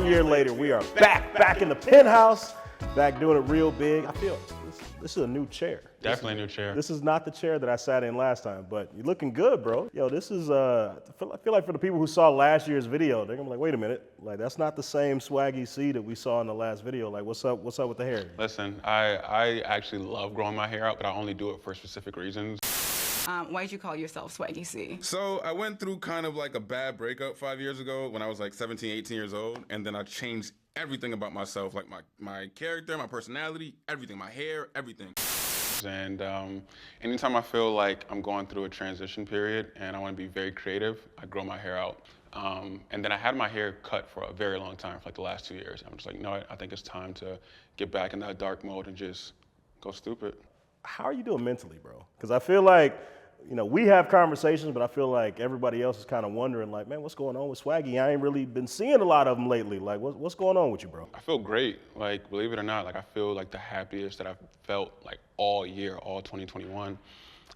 1 year later, we are back in the penthouse, back doing it real big. I feel this is a new chair. Definitely a new chair. This is not the chair that I sat in last time, but you're looking good, bro. Yo, this is, I feel like for the people who saw last year's video, they're gonna be like, wait a minute, like that's not the same Swaggy C that we saw in the last video. Like, what's up with the hair? Listen, I actually love growing my hair out, but I only do it for specific reasons. Why'd you call yourself Swaggy C? So I went through kind of like a bad breakup 5 years ago when I was like 17, 18 years old, and then I changed everything about myself, like my character, my personality, everything, my hair, everything. And anytime I feel like I'm going through a transition period and I want to be very creative, I grow my hair out. And then I had my hair cut for a very long time, for like the last 2 years. I'm just like, no, I think it's time to get back in that dark mode and just go stupid. How are you doing mentally, bro? Because I feel like, you know, we have conversations, but I feel like everybody else is kind of wondering, like, man, what's going on with Swaggy? I ain't really been seeing a lot of them lately. Like, what's going on with you, bro? I feel great. Like, believe it or not, like I feel like the happiest that I've felt like all year, all 2021.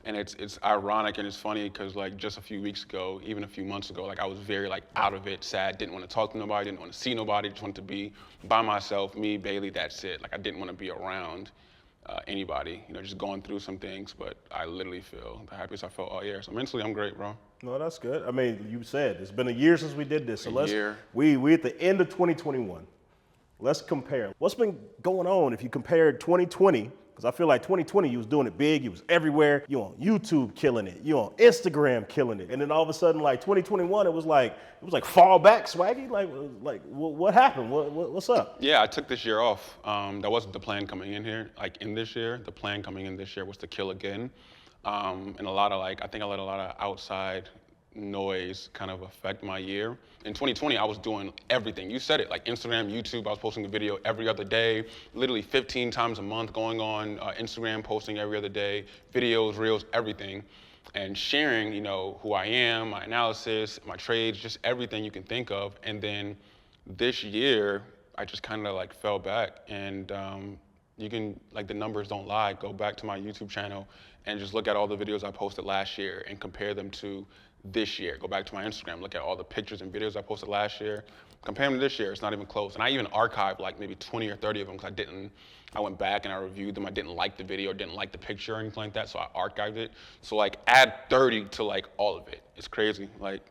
And it's ironic and it's funny because like just a few weeks ago, even a few months ago, like I was very like out of it, sad, didn't want to talk to nobody, didn't want to see nobody, just wanted to be by myself, me, Bailey, that's it. Like I didn't want to be around anybody, you know, just going through some things, but I literally feel the happiest I felt all year. So mentally, I'm great, bro. No, that's good. I mean, you said it's been a year since we did this, so year. we at the end of 2021. Let's compare. What's been going on if you compare 2020? Because I feel like 2020, you was doing it big, you was everywhere. You on YouTube killing it, you on Instagram killing it, and then all of a sudden, like 2021, it was like fall back, Swaggy. Like what happened? What's up? Yeah, I took this year off. That wasn't the plan coming in here. Like in this year, the plan coming in this year was to kill again, and a lot of I think I let a lot of outside noise kind of affect my year. In 2020, I was doing everything. You said it, like Instagram, YouTube, I was posting a video every other day, literally 15 times a month, going on Instagram, posting every other day, videos, reels, everything, and sharing, you know, who I am, my analysis, my trades, just everything you can think of. And then this year, I just kind of like fell back, and you can, like the numbers don't lie, go back to my YouTube channel and just look at all the videos I posted last year and compare them to this year. Go back to my Instagram, look at all the pictures and videos I posted last year, compare them to this year, it's not even close. And I even archived like maybe 20 or 30 of them because I went back and I reviewed them. I didn't like the video, didn't like the picture or anything like that, so I archived it. So like add 30 to like all of it. It's crazy. Like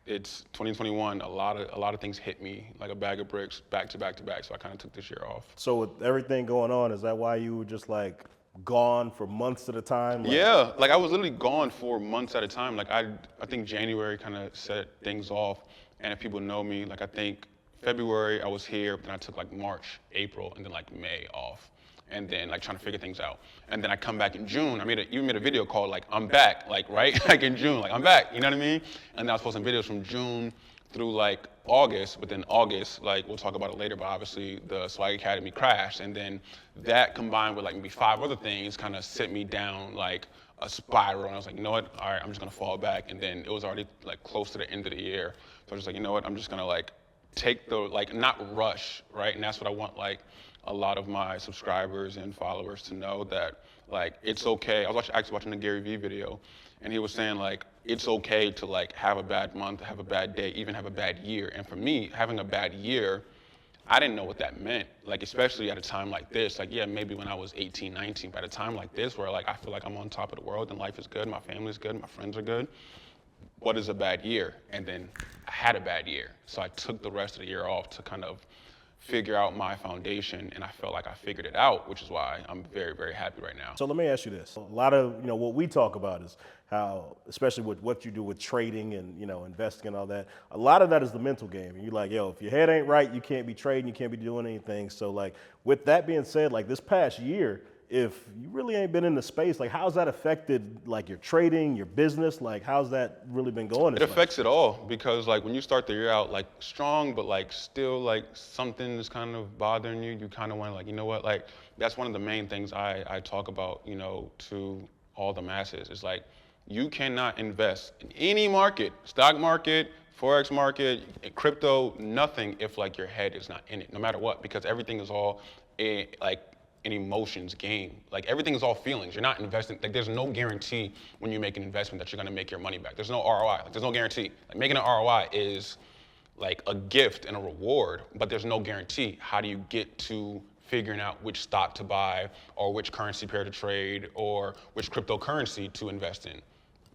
it's 2021, a lot of things hit me like a bag of bricks back to back to back, so I kind of took this year off. So with everything going on, is that why you were just like gone for months at a time? Like, yeah, like I was literally gone for months at a time. Like I think January kind of set things off, and if people know me, like I think February I was here, but then I took like March, April, and then like May off, and then like trying to figure things out. And then I come back in June. I even made a video called like I'm back, like right, like in June, like I'm back. You know what I mean? And then I was posting videos from June through like August, but then August, like we'll talk about it later, but obviously the Swag Academy crashed, and then that combined with like maybe 5 other things kind of set me down like a spiral, and I was like, you know what, all right, I'm just gonna fall back. And then it was already like close to the end of the year, so I was just like, you know what, I'm just gonna like take the, like not rush, right? And that's what I want like a lot of my subscribers and followers to know, that like it's okay. I was actually watching the Gary Vee video, and he was saying like it's okay to like have a bad month, have a bad day, even have a bad year. And for me, having a bad year, I didn't know what that meant. Like especially at a time like this, like yeah, maybe when I was 18, 19, but at a time like this where like I feel like I'm on top of the world and life is good, my family's good, my friends are good. What is a bad year? And then I had a bad year. So I took the rest of the year off to kind of figure out my foundation, and I felt like I figured it out, which is why I'm very, very happy right now. So let me ask you this. A lot of, you know, what we talk about is how, especially with what you do with trading and, you know, investing and all that, a lot of that is the mental game. And you're like, yo, if your head ain't right, you can't be trading, you can't be doing anything. So like, with that being said, like this past year, if you really ain't been in the space, like how's that affected like your trading, your business? Like how's that really been going? It affects it all, because like when you start the year out like strong, but like still like something is kind of bothering you, you kind of want to like, you know what, like that's one of the main things I talk about, you know, to all the masses. It's like you cannot invest in any market, stock market, Forex market, crypto, nothing if like your head is not in it, no matter what, because everything is all like an emotions game. Like everything is all feelings. You're not investing, like there's no guarantee when you make an investment that you're gonna make your money back. There's no ROI, like there's no guarantee. Like making an ROI is like a gift and a reward, but there's no guarantee. How do you get to figuring out which stock to buy or which currency pair to trade or which cryptocurrency to invest in?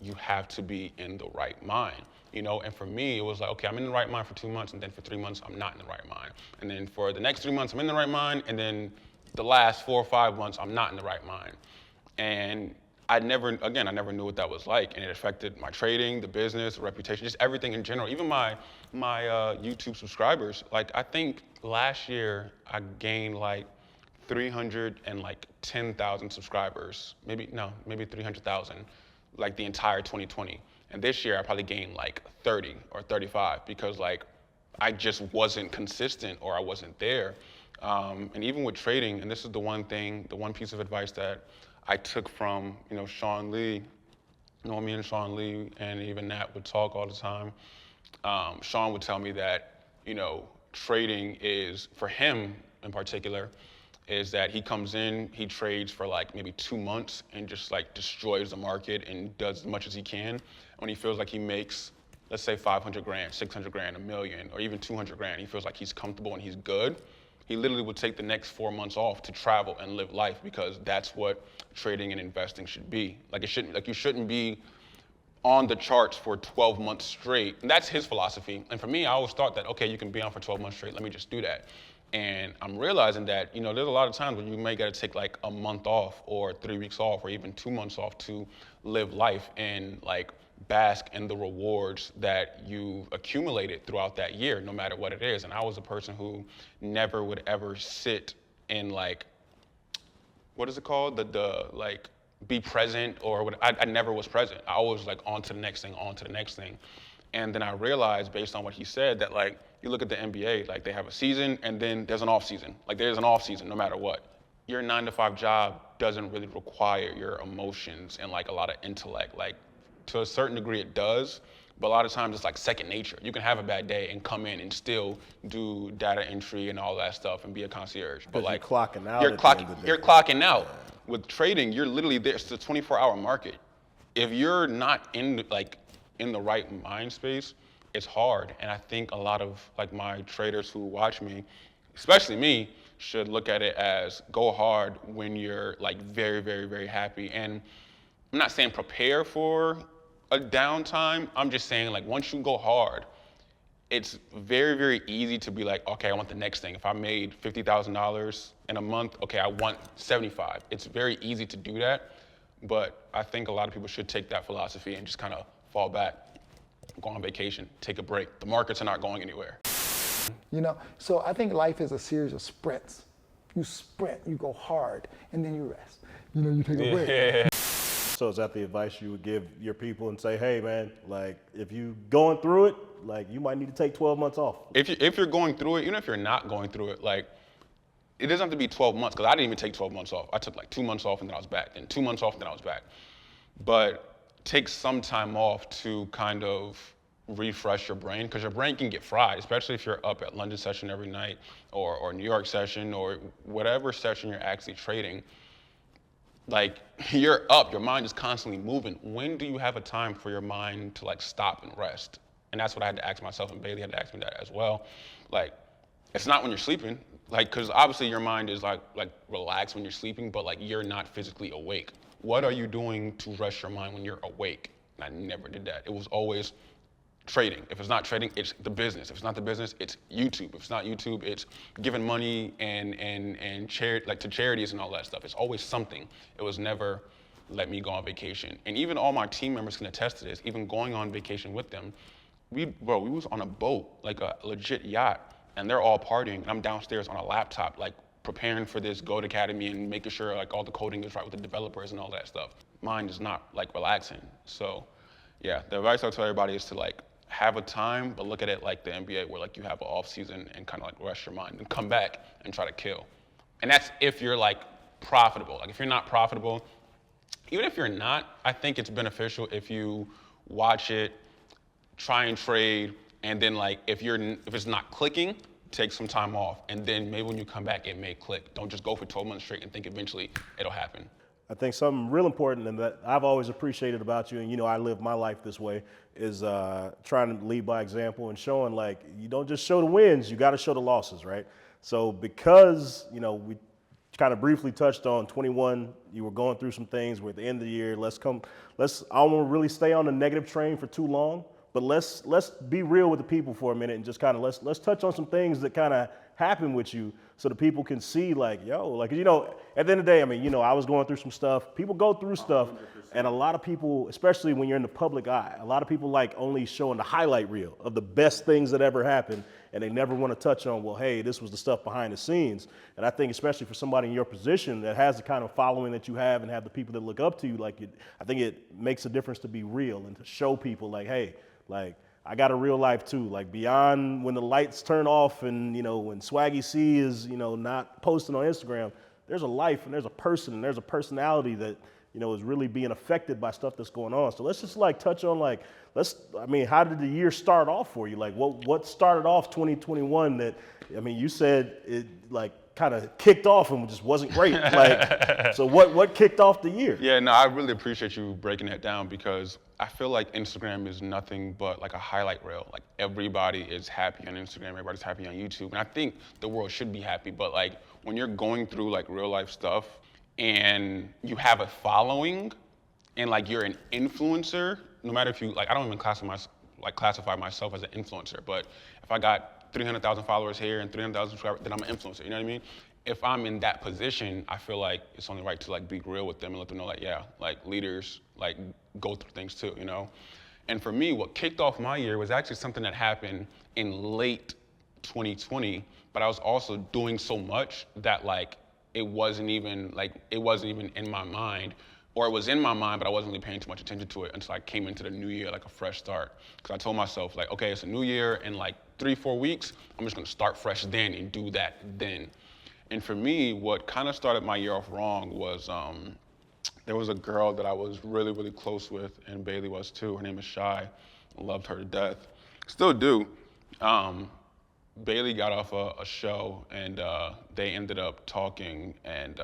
You have to be in the right mind, you know? And for me, it was like, okay, I'm in the right mind for 2 months, and then for 3 months, I'm not in the right mind. And then for the next 3 months, I'm in the right mind, and then the last 4 or 5 months, I'm not in the right mind. And I never knew what that was like, and it affected my trading, the business, the reputation, just everything in general. Even my YouTube subscribers. Like, I think last year I gained like 310,000 subscribers. Maybe 300,000, like the entire 2020. And this year I probably gained like 30 or 35 because like I just wasn't consistent or I wasn't there. And even with trading, and this is the one piece of advice that I took from, you know, Sean Lee. You know, me and Sean Lee and even Nat would talk all the time. Sean would tell me that, you know, trading is, for him in particular, is that he comes in, he trades for like maybe 2 months and just like destroys the market and does as much as he can. When he feels like he makes, let's say 500 grand, 600 grand, $1 million, or even 200 grand, he feels like he's comfortable and he's good. He literally would take the next 4 months off to travel and live life because that's what trading and investing should be. Like you shouldn't be on the charts for 12 months straight. And that's his philosophy. And for me, I always thought that, okay, you can be on for 12 months straight, let me just do that. And I'm realizing that, you know, there's a lot of times when you may gotta take like a month off or 3 weeks off or even 2 months off to live life and like bask in the rewards that you've accumulated throughout that year, no matter what it is. And I was a person who never would ever sit and like, what is it called? The like, be present or what, I never was present. I always like on to the next thing, on to the next thing. And then I realized based on what he said that like, you look at the NBA, like they have a season and then there's an off season. Like there's an off season no matter what. Your 9-to-5 job doesn't really require your emotions and like a lot of intellect. Like to a certain degree it does, but a lot of times it's like second nature. You can have a bad day and come in and still do data entry and all that stuff and be a concierge. But like you're clocking out. You're clocking out. With trading, you're literally there. It's a 24-hour market. If you're not in the right mind space, it's hard. And I think a lot of like my traders who watch me, especially me, should look at it as go hard when you're like very, very, very happy. And I'm not saying prepare for a downtime. I'm just saying like once you go hard, it's very, very easy to be like, okay, I want the next thing. If I made $50,000 in a month, okay, I want 75. It's very easy to do that, but I think a lot of people should take that philosophy and just kind of fall back, go on vacation, take a break. The markets are not going anywhere. You know, so I think life is a series of sprints. You sprint, you go hard, and then you rest. You know, you take a break. So is that the advice you would give your people and say, hey man, like if you going through it, like you might need to take 12 months off? If you're going through it, even if you're not going through it, like it doesn't have to be 12 months, because I didn't even take 12 months off. I took like 2 months off and then I was back, then 2 months off and then I was back. But take some time off to kind of refresh your brain, because your brain can get fried, especially if you're up at London session every night or New York session or whatever session you're actually trading. Like you're up, your mind is constantly moving. When do you have a time for your mind to like stop and rest? And that's what I had to ask myself, and Bailey had to ask me that as well. Like, it's not when you're sleeping, like, cause obviously your mind is like relaxed when you're sleeping, but like you're not physically awake. What are you doing to rest your mind when you're awake? And I never did that. It was always trading. If it's not trading, it's the business. If it's not the business, it's YouTube. If it's not YouTube, it's giving money and like to charities and all that stuff. It's always something. It was never let me go on vacation. And even all my team members can attest to this. Even going on vacation with them, we was on a boat, like a legit yacht, and they're all partying. And I'm downstairs on a laptop, like preparing for this Goat Academy and making sure like all the coding is right with the developers and all that stuff. Mine is not like relaxing. So yeah, the advice I'll tell everybody is to like have a time, but look at it like the NBA, where like you have an off season and kind of like rest your mind and come back and try to kill. And that's if you're like profitable. Like if you're not profitable, even if you're not, I think it's beneficial if you watch it, try and trade, and then like if it's not clicking, take some time off, and then maybe when you come back, it may click. Don't just go for 12 months straight and think eventually it'll happen. I think something real important and that I've always appreciated about you, and you know I live my life this way, is trying to lead by example and showing like you don't just show the wins, you got to show the losses, right? So because you know we kind of briefly touched on 21, you were going through some things. We're at the end of the year. I don't want to really stay on the negative train for too long, but let's be real with the people for a minute and just kind of let's touch on some things that kind of happen with you so the people can see like, yo, like, you know, at the end of the day, I mean, you know, I was going through some stuff. People go through stuff, 100%. And a lot of people, especially when you're in the public eye, a lot of people like only showing the highlight reel of the best things that ever happened, and they never want to touch on, well, hey, this was the stuff behind the scenes. And I think especially for somebody in your position that has the kind of following that you have and have the people that look up to you, like I think it makes a difference to be real and to show people like, hey, like, I got a real life too, like beyond when the lights turn off and, you know, when Swaggy C is, you know, not posting on Instagram, there's a life and there's a person and there's a personality that, you know, is really being affected by stuff that's going on. So let's just like touch on like, how did the year start off for you? Like what started off 2021 that, I mean, you said it like kind of kicked off and just wasn't great. Like, so what kicked off the year? Yeah, no, I really appreciate you breaking that down because I feel like Instagram is nothing but like a highlight reel. Like everybody is happy on Instagram, everybody's happy on YouTube. And I think the world should be happy, but like when you're going through like real life stuff and you have a following and like you're an influencer, no matter if you, like I don't even classify myself as an influencer, but if I got 300,000 followers here and 300,000 subscribers, then I'm an influencer, you know what I mean? If I'm in that position, I feel like it's only right to like be real with them and let them know like, yeah, like leaders like go through things too, you know? And for me, what kicked off my year was actually something that happened in late 2020, but I was also doing so much that like, it wasn't even in my mind, or it was in my mind, but I wasn't really paying too much attention to it until I came into the new year, like a fresh start. Because I told myself like, okay, it's a new year, in like 3-4 weeks, I'm just gonna start fresh then and do that then. And for me, what kind of started my year off wrong was there was a girl that I was really, really close with, and Bailey was too. Her name is Shy. I loved her to death. Still do. Bailey got off a show, and they ended up talking, and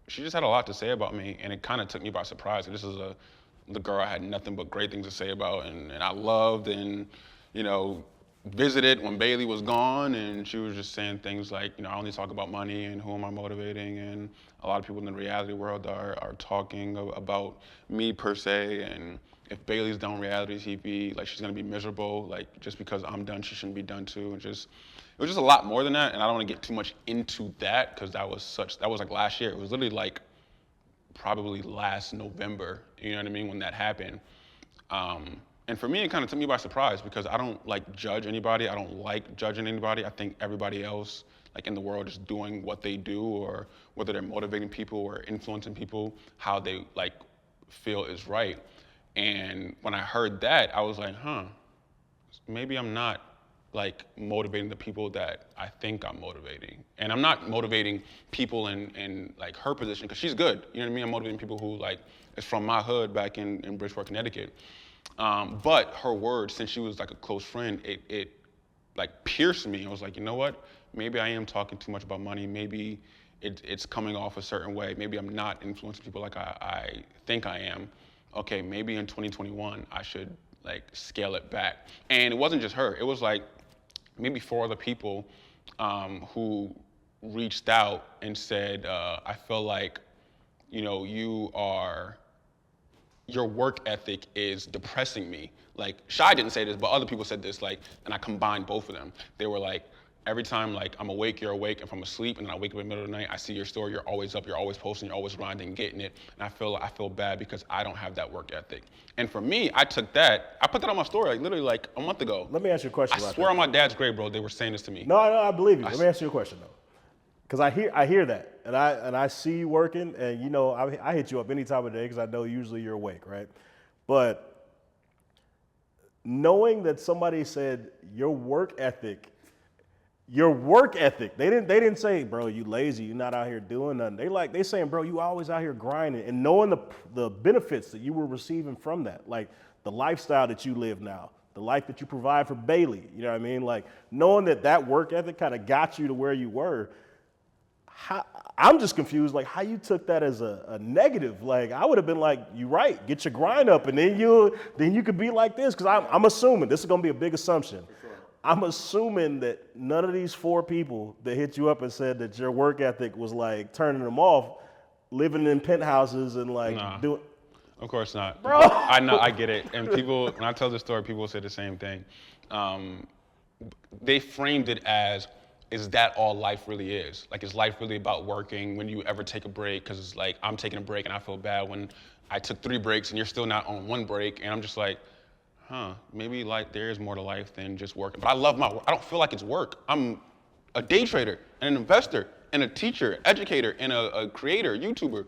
she just had a lot to say about me, and it kind of took me by surprise. This is the girl I had nothing but great things to say about, and I loved, and you know, visited when Bailey was gone, and she was just saying things like, you know, I only talk about money and who am I motivating, and a lot of people in the reality world are talking about me per se, and if Bailey's done reality TV, like she's gonna be miserable, like just because I'm done, she shouldn't be done too, and it was just a lot more than that, and I don't wanna get too much into that, because that was like last year. It was literally like probably last November, you know what I mean, when that happened. And for me, it kind of took me by surprise because I don't like judge anybody. I don't like judging anybody. I think everybody else like in the world is doing what they do, or whether they're motivating people or influencing people, how they like feel is right. And when I heard that, I was like, maybe I'm not like motivating the people that I think I'm motivating. And I'm not motivating people in like her position, because she's good. You know what I mean? I'm motivating people who like is from my hood back in Bridgeport, Connecticut. But her words, since she was like a close friend, it like pierced me. I was like, you know what? Maybe I am talking too much about money. Maybe it's coming off a certain way. Maybe I'm not influencing people like I think I am. Okay, maybe in 2021, I should like scale it back. And it wasn't just her. It was like maybe 4 other people who reached out and said, I feel like, you know, your work ethic is depressing me. Like, Shy didn't say this, but other people said this, like, and I combined both of them. They were like, every time like I'm awake, you're awake. If I'm asleep and then I wake up in the middle of the night, I see your story, you're always up, you're always posting, you're always grinding, getting it. And I feel bad because I don't have that work ethic. And for me, I put that on my story, like literally like a month ago. Let me ask you a question I about swear that. on my dad's grave, bro, they were saying this to me. No, I believe you. Let me ask you a question though. Because I hear that, and I see you working, and you know, I hit you up any time of day because I know usually you're awake, right? But knowing that somebody said your work ethic, they didn't say, bro, you lazy, you're not out here doing nothing. They saying, bro, you always out here grinding, and knowing the benefits that you were receiving from that, like the lifestyle that you live now, the life that you provide for Bailey, you know what I mean? Like knowing that work ethic kind of got you to where you were. I'm just confused, like how you took that as a negative. Like I would have been like, you right, get your grind up, and then you could be like this. Because I'm assuming this is gonna be a big assumption. I'm assuming that none of these 4 people that hit you up and said that your work ethic was like turning them off, living in penthouses and like doing. Of course not. Bro. I know, I get it. And people, when I tell this story, people say the same thing. They framed it as, is that all life really is? Like, is life really about working? When you ever take a break? Because it's like, I'm taking a break and I feel bad when I took 3 breaks and you're still not on 1 break. And I'm just like, maybe like there is more to life than just working. But I love my work. I don't feel like it's work. I'm a day trader and an investor and a teacher, educator, and a creator, YouTuber.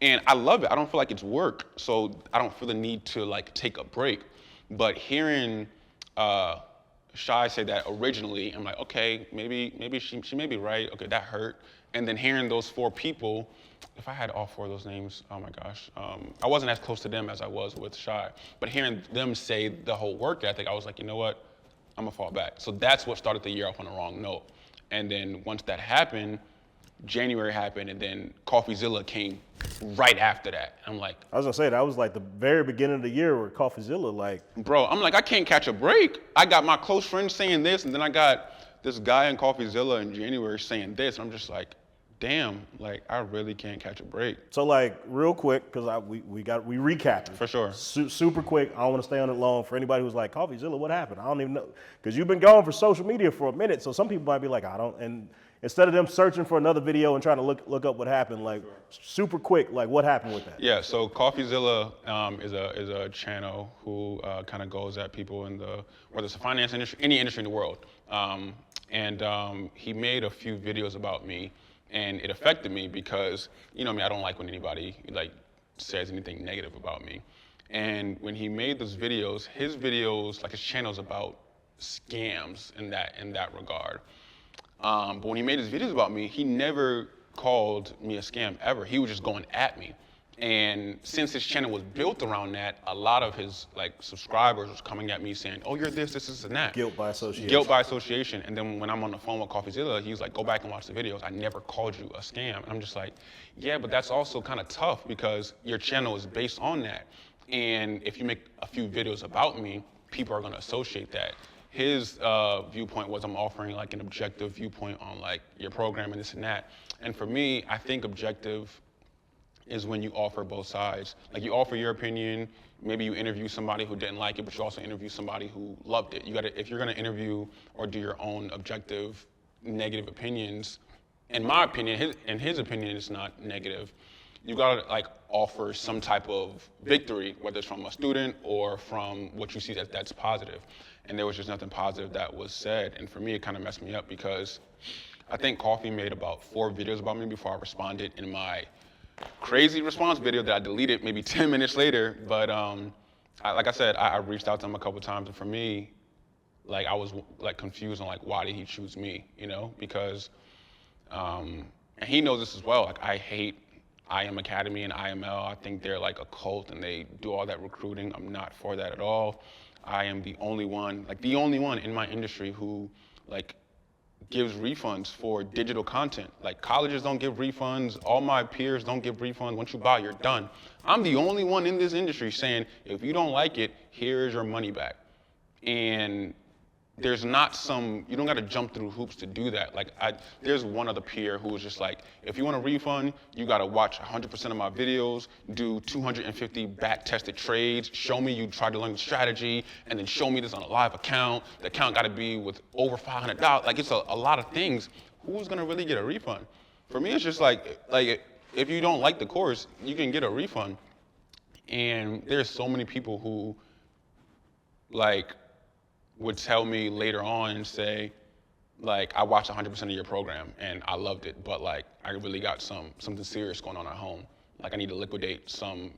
And I love it. I don't feel like it's work. So I don't feel the need to like take a break. But hearing Shy say that originally, I'm like, okay, maybe she may be right. Okay, that hurt. And then hearing those 4 people, if I had all 4 of those names, oh my gosh, I wasn't as close to them as I was with Shy. But hearing them say the whole work ethic, I was like, you know what? I'm gonna fall back. So that's what started the year off on the wrong note. And then once that happened, January happened, and then Coffeezilla came right after that. I'm like, I was gonna say that was like the very beginning of the year where Coffeezilla, like, bro, I'm like, I can't catch a break. I got my close friends saying this, and then I got this guy in Coffeezilla in January saying this. And I'm just like, damn, like I really can't catch a break. so like real quick, because we recapping. For sure. Super quick. I don't want to stay on it long. For anybody who's like, Coffeezilla, what happened? I don't even know, because you've been gone for social media for a minute. So some people might be like, I don't. And instead of them searching for another video and trying to look up what happened, like super quick, like what happened with that? Yeah, so Coffeezilla is a channel who kind of goes at people in whether it's the finance industry, any industry in the world. He made a few videos about me, and it affected me because, you know me, I don't like when anybody like says anything negative about me. And when he made those videos, his channel's about scams in that regard. But when he made his videos about me, he never called me a scam ever. He was just going at me. And since his channel was built around that, a lot of his like subscribers was coming at me saying, oh, you're this, and that. Guilt by association. Guilt by association. And then when I'm on the phone with Coffeezilla, he was like, go back and watch the videos. I never called you a scam. And I'm just like, yeah, but that's also kind of tough because your channel is based on that. And if you make a few videos about me, people are going to associate that. His viewpoint was I'm offering like an objective viewpoint on like your program and this and that. And for me, I think objective is when you offer both sides. Like you offer your opinion, maybe you interview somebody who didn't like it, but you also interview somebody who loved it. If you're gonna interview or do your own objective negative opinions, in my opinion, in his opinion, it's not negative. You gotta like offer some type of victory, whether it's from a student or from what you see that's positive. And there was just nothing positive that was said. And for me, it kind of messed me up because I think Coffee made about 4 videos about me before I responded in my crazy response video that I deleted maybe 10 minutes later. But like I said, I reached out to him a couple times, and for me, like I was like confused on like why did he choose me, you know? Because and he knows this as well. Like I hate IM Academy and IML. I think they're like a cult and they do all that recruiting. I'm not for that at all. I am the only one in my industry who like gives refunds for digital content. Like colleges don't give refunds, all my peers don't give refunds. Once you buy, you're done. I'm the only one in this industry saying, if you don't like it, here's your money back. And there's not you don't gotta jump through hoops to do that. Like there's one other peer who was just like, if you want a refund, you gotta watch 100% of my videos, do 250 back-tested trades, show me you tried to learn the strategy, and then show me this on a live account. The account gotta be with over $500. Like it's a lot of things. Who's gonna really get a refund? For me, it's just like if you don't like the course, you can get a refund. And there's so many people who like would tell me later on and say, like, I watched 100% of your program and I loved it, but like, I really got something serious going on at home. Like I need to liquidate some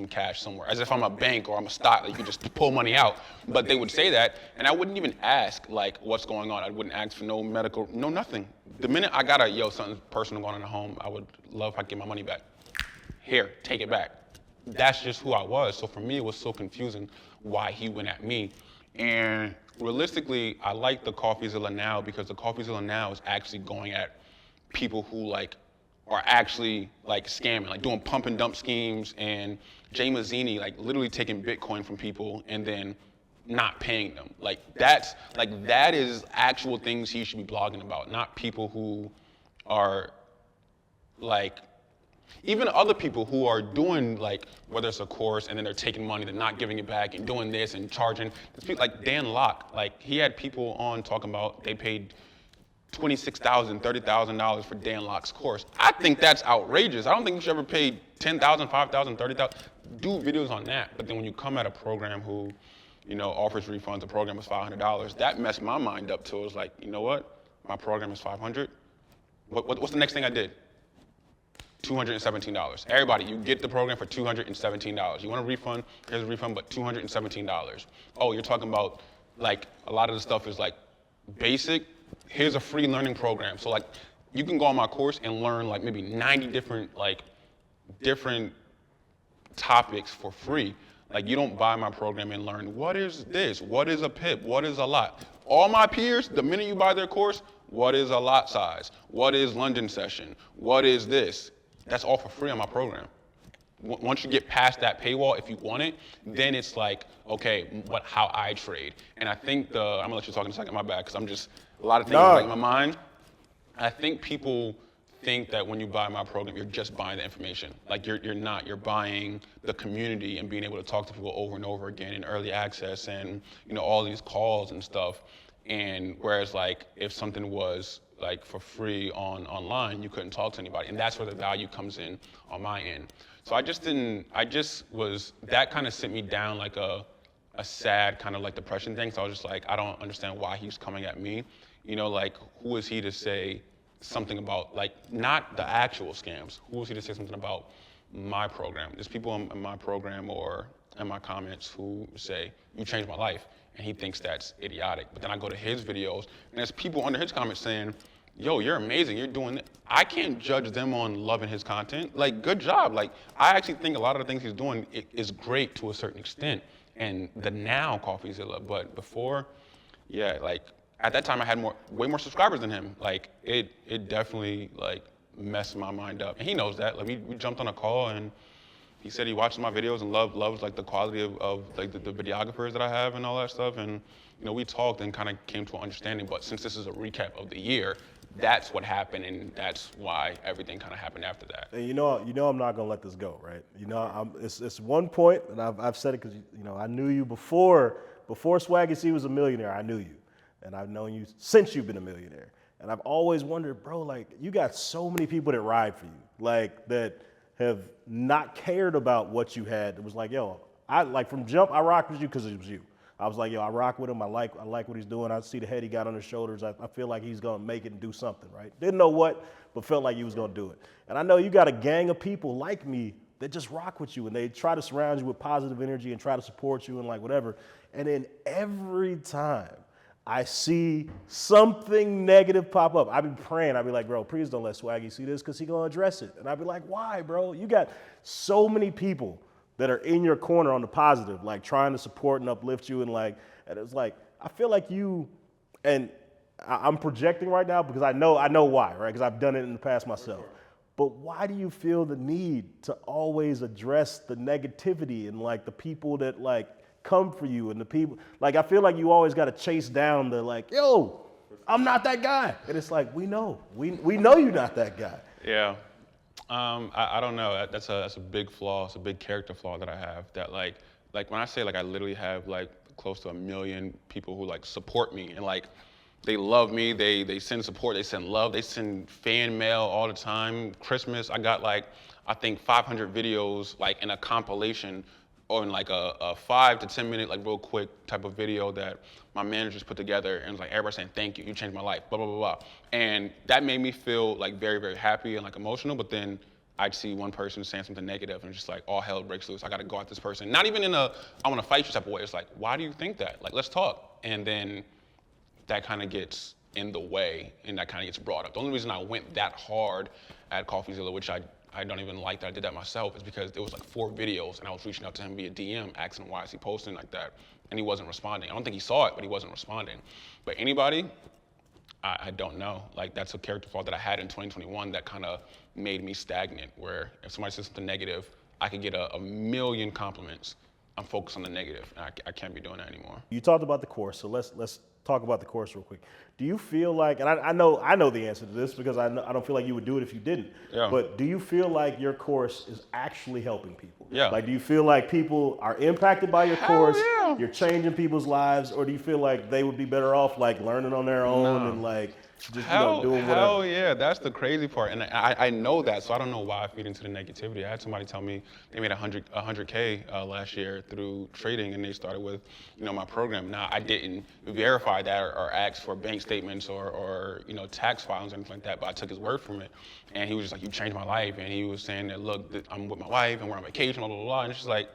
cash somewhere, as if I'm a bank or I'm a stock that you could just pull money out. But they would say that, and I wouldn't even ask like what's going on. I wouldn't ask for no medical, no nothing. The minute I got something personal going on at home, I would love if I could get my money back. Here, take it back. That's just who I was. So for me, it was so confusing why he went at me. And realistically, I like the Coffeezilla now because the Coffeezilla now is actually going at people who like are actually like scamming, like doing pump and dump schemes, and Jay Mazzini like literally taking Bitcoin from people and then not paying them. That is actual things he should be blogging about, not people who are like, even other people who are doing like, whether it's a course and then they're taking money, they're not giving it back and doing this and charging. There's people like Dan Locke, like he had people on talking about they paid $26,000, $30,000 for Dan Locke's course. I think that's outrageous. I don't think you should ever pay $10,000, $5,000, $30,000. Do videos on that. But then when you come at a program who, you know, offers refunds, the program is $500, that messed my mind up too. It was like, you know what? My program is $500. What's the next thing I did? $217. Everybody, you get the program for $217. You want a refund? Here's a refund, but $217. Oh, you're talking about like a lot of the stuff is like basic. Here's a free learning program. So like you can go on my course and learn like maybe 90 different topics for free. Like you don't buy my program and learn what is this, what is a pip, what is a lot. All my peers, the minute you buy their course, what is a lot size? What is London session? What is this? That's all for free on my program. Once you get past that paywall, if you want it, then it's like, okay, how I trade. And I think I'm gonna let you talk in a second, my bad, because I'm just, a lot of things are like in my mind. I think people think that when you buy my program, you're just buying the information. Like you're not, you're buying the community and being able to talk to people over and over again in early access and, you know, all these calls and stuff. And whereas like if something was like for free online, you couldn't talk to anybody. And that's where the value comes in on my end. So that kind of sent me down like a sad kind of like depression thing. So I was just like, I don't understand why he's coming at me. You know, like who is he to say something about like, not the actual scams. Who is he to say something about my program? There's people in my program or in my comments who say, you changed my life. And he thinks that's idiotic. But then I go to his videos and there's people under his comments saying, yo, you're amazing, you're doing it. I can't judge them on loving his content. Like, good job. Like, I actually think a lot of the things he's doing is great to a certain extent. And the now Coffeezilla, but before, yeah, like, at that time I had way more subscribers than him. Like, it definitely, like, messed my mind up. And he knows that. Like, we jumped on a call and he said he watches my videos and loves like the quality of like the videographers that I have and all that stuff. And, you know, we talked and kind of came to an understanding. But since this is a recap of the year, that's what happened, and that's why everything kind of happened after that. And you know, I'm not gonna let this go, right? You know, it's one point, and I've said it because you know I knew you before Swaggy C was a millionaire. I knew you, and I've known you since you've been a millionaire. And I've always wondered, bro, like you got so many people that ride for you, like that have not cared about what you had. It was like, yo, I like from jump, I rocked with you because it was you. I was like, yo, I rock with him. I like what he's doing. I see the head he got on his shoulders. I feel like he's gonna make it and do something, right? Didn't know what, but felt like he was gonna do it. And I know you got a gang of people like me that just rock with you and they try to surround you with positive energy and try to support you and like whatever. And then every time I see something negative pop up, I be praying. I be like, bro, please don't let Swaggy see this because he gonna address it. And I be like, why, bro? You got so many people that are in your corner on the positive, like trying to support and uplift you. And it's like, I feel like you, and I'm projecting right now because I know why, right? Because I've done it in the past myself. But why do you feel the need to always address the negativity and like the people that like come for you and the people, like I feel like you always got to chase down the like, yo, I'm not that guy. And it's like, we know you're not that guy. Yeah. I don't know. That's a big flaw. It's a big character flaw that I have. That like when I say like I literally have like close to 1 million people who like support me and like they love me. They send support. They send love. They send fan mail all the time. Christmas, I got like I think 500 videos like in a compilation or in like a 5 to 10 minute like real quick type of video that my managers put together, and it's like everybody saying thank you, you changed my life, blah blah blah blah. And that made me feel like very very happy and like emotional. But then I'd see one person saying something negative and it's just like all hell breaks loose. I got to go at this person. Not even in a I want to fight you type of way. It's like, why do you think that? Like, let's talk. And then that kind of gets in the way and that kind of gets brought up. The only reason I went that hard at Coffeezilla, which I don't even like that I did that myself, is because there was like 4 videos and I was reaching out to him via DM asking him why is he posting like that, and he wasn't responding. I don't think he saw it, but he wasn't responding. But anybody, I don't know. Like that's a character flaw that I had in 2021 that kind of made me stagnant, where if somebody says something negative, I could get a million compliments. I'm focused on the negative, and I can't be doing that anymore. You talked about the course, so let's talk about the course real quick. Do you feel like, and I know the answer to this because I don't feel like you would do it if you didn't. Yeah. But do you feel like your course is actually helping people? Yeah. Like, do you feel like people are impacted by your course? Yeah. You're changing people's lives, or do you feel like they would be better off like learning on their own No. and like just doing Hell whatever? yeah, that's the crazy part, and I know that, so I don't know why I feed into the negativity. I had somebody tell me they made 100K last year through trading, and they started with my program. Now I didn't verify that or ask for bank statements or tax filings or anything like that, but I took his word from it, and he was just like, you changed my life, and he was saying that look, I'm with my wife and we're on vacation, blah blah blah, and it's just like,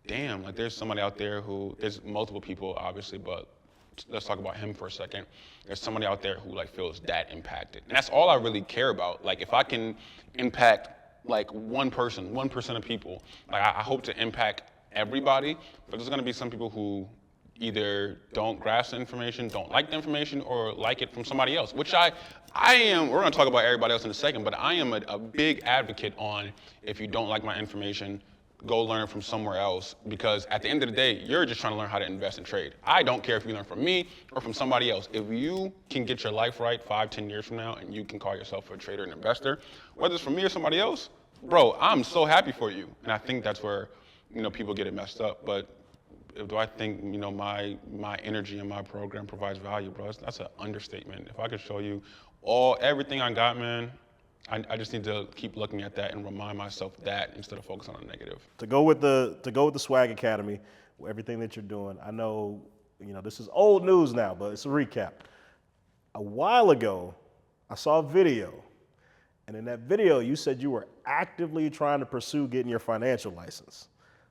damn, like there's somebody out there there's multiple people obviously, but let's talk about him for a second. There's somebody out there who like feels that impacted. And that's all I really care about. Like if I can impact like 1% of people, like I hope to impact everybody, but there's gonna be some people who either don't grasp the information, don't like the information, or like it from somebody else, which I am, we're gonna talk about everybody else in a second, but I am a big advocate on if you don't like my information, go learn from somewhere else, because at the end of the day, you're just trying to learn how to invest and trade. I don't care if you learn from me or from somebody else. If you can get your life right 5-10 years from now and you can call yourself a trader and investor, whether it's from me or somebody else, bro, I'm so happy for you. And I think that's where people get it messed up. But do I think my energy and my program provides value, bro? That's an understatement. If I could show you everything I got, man, I just need to keep looking at that and remind myself that instead of focusing on the negative. To go with the Swag Academy, everything that you're doing, I know this is old news now, but it's a recap. A while ago, I saw a video, and in that video, you said you were actively trying to pursue getting your financial license.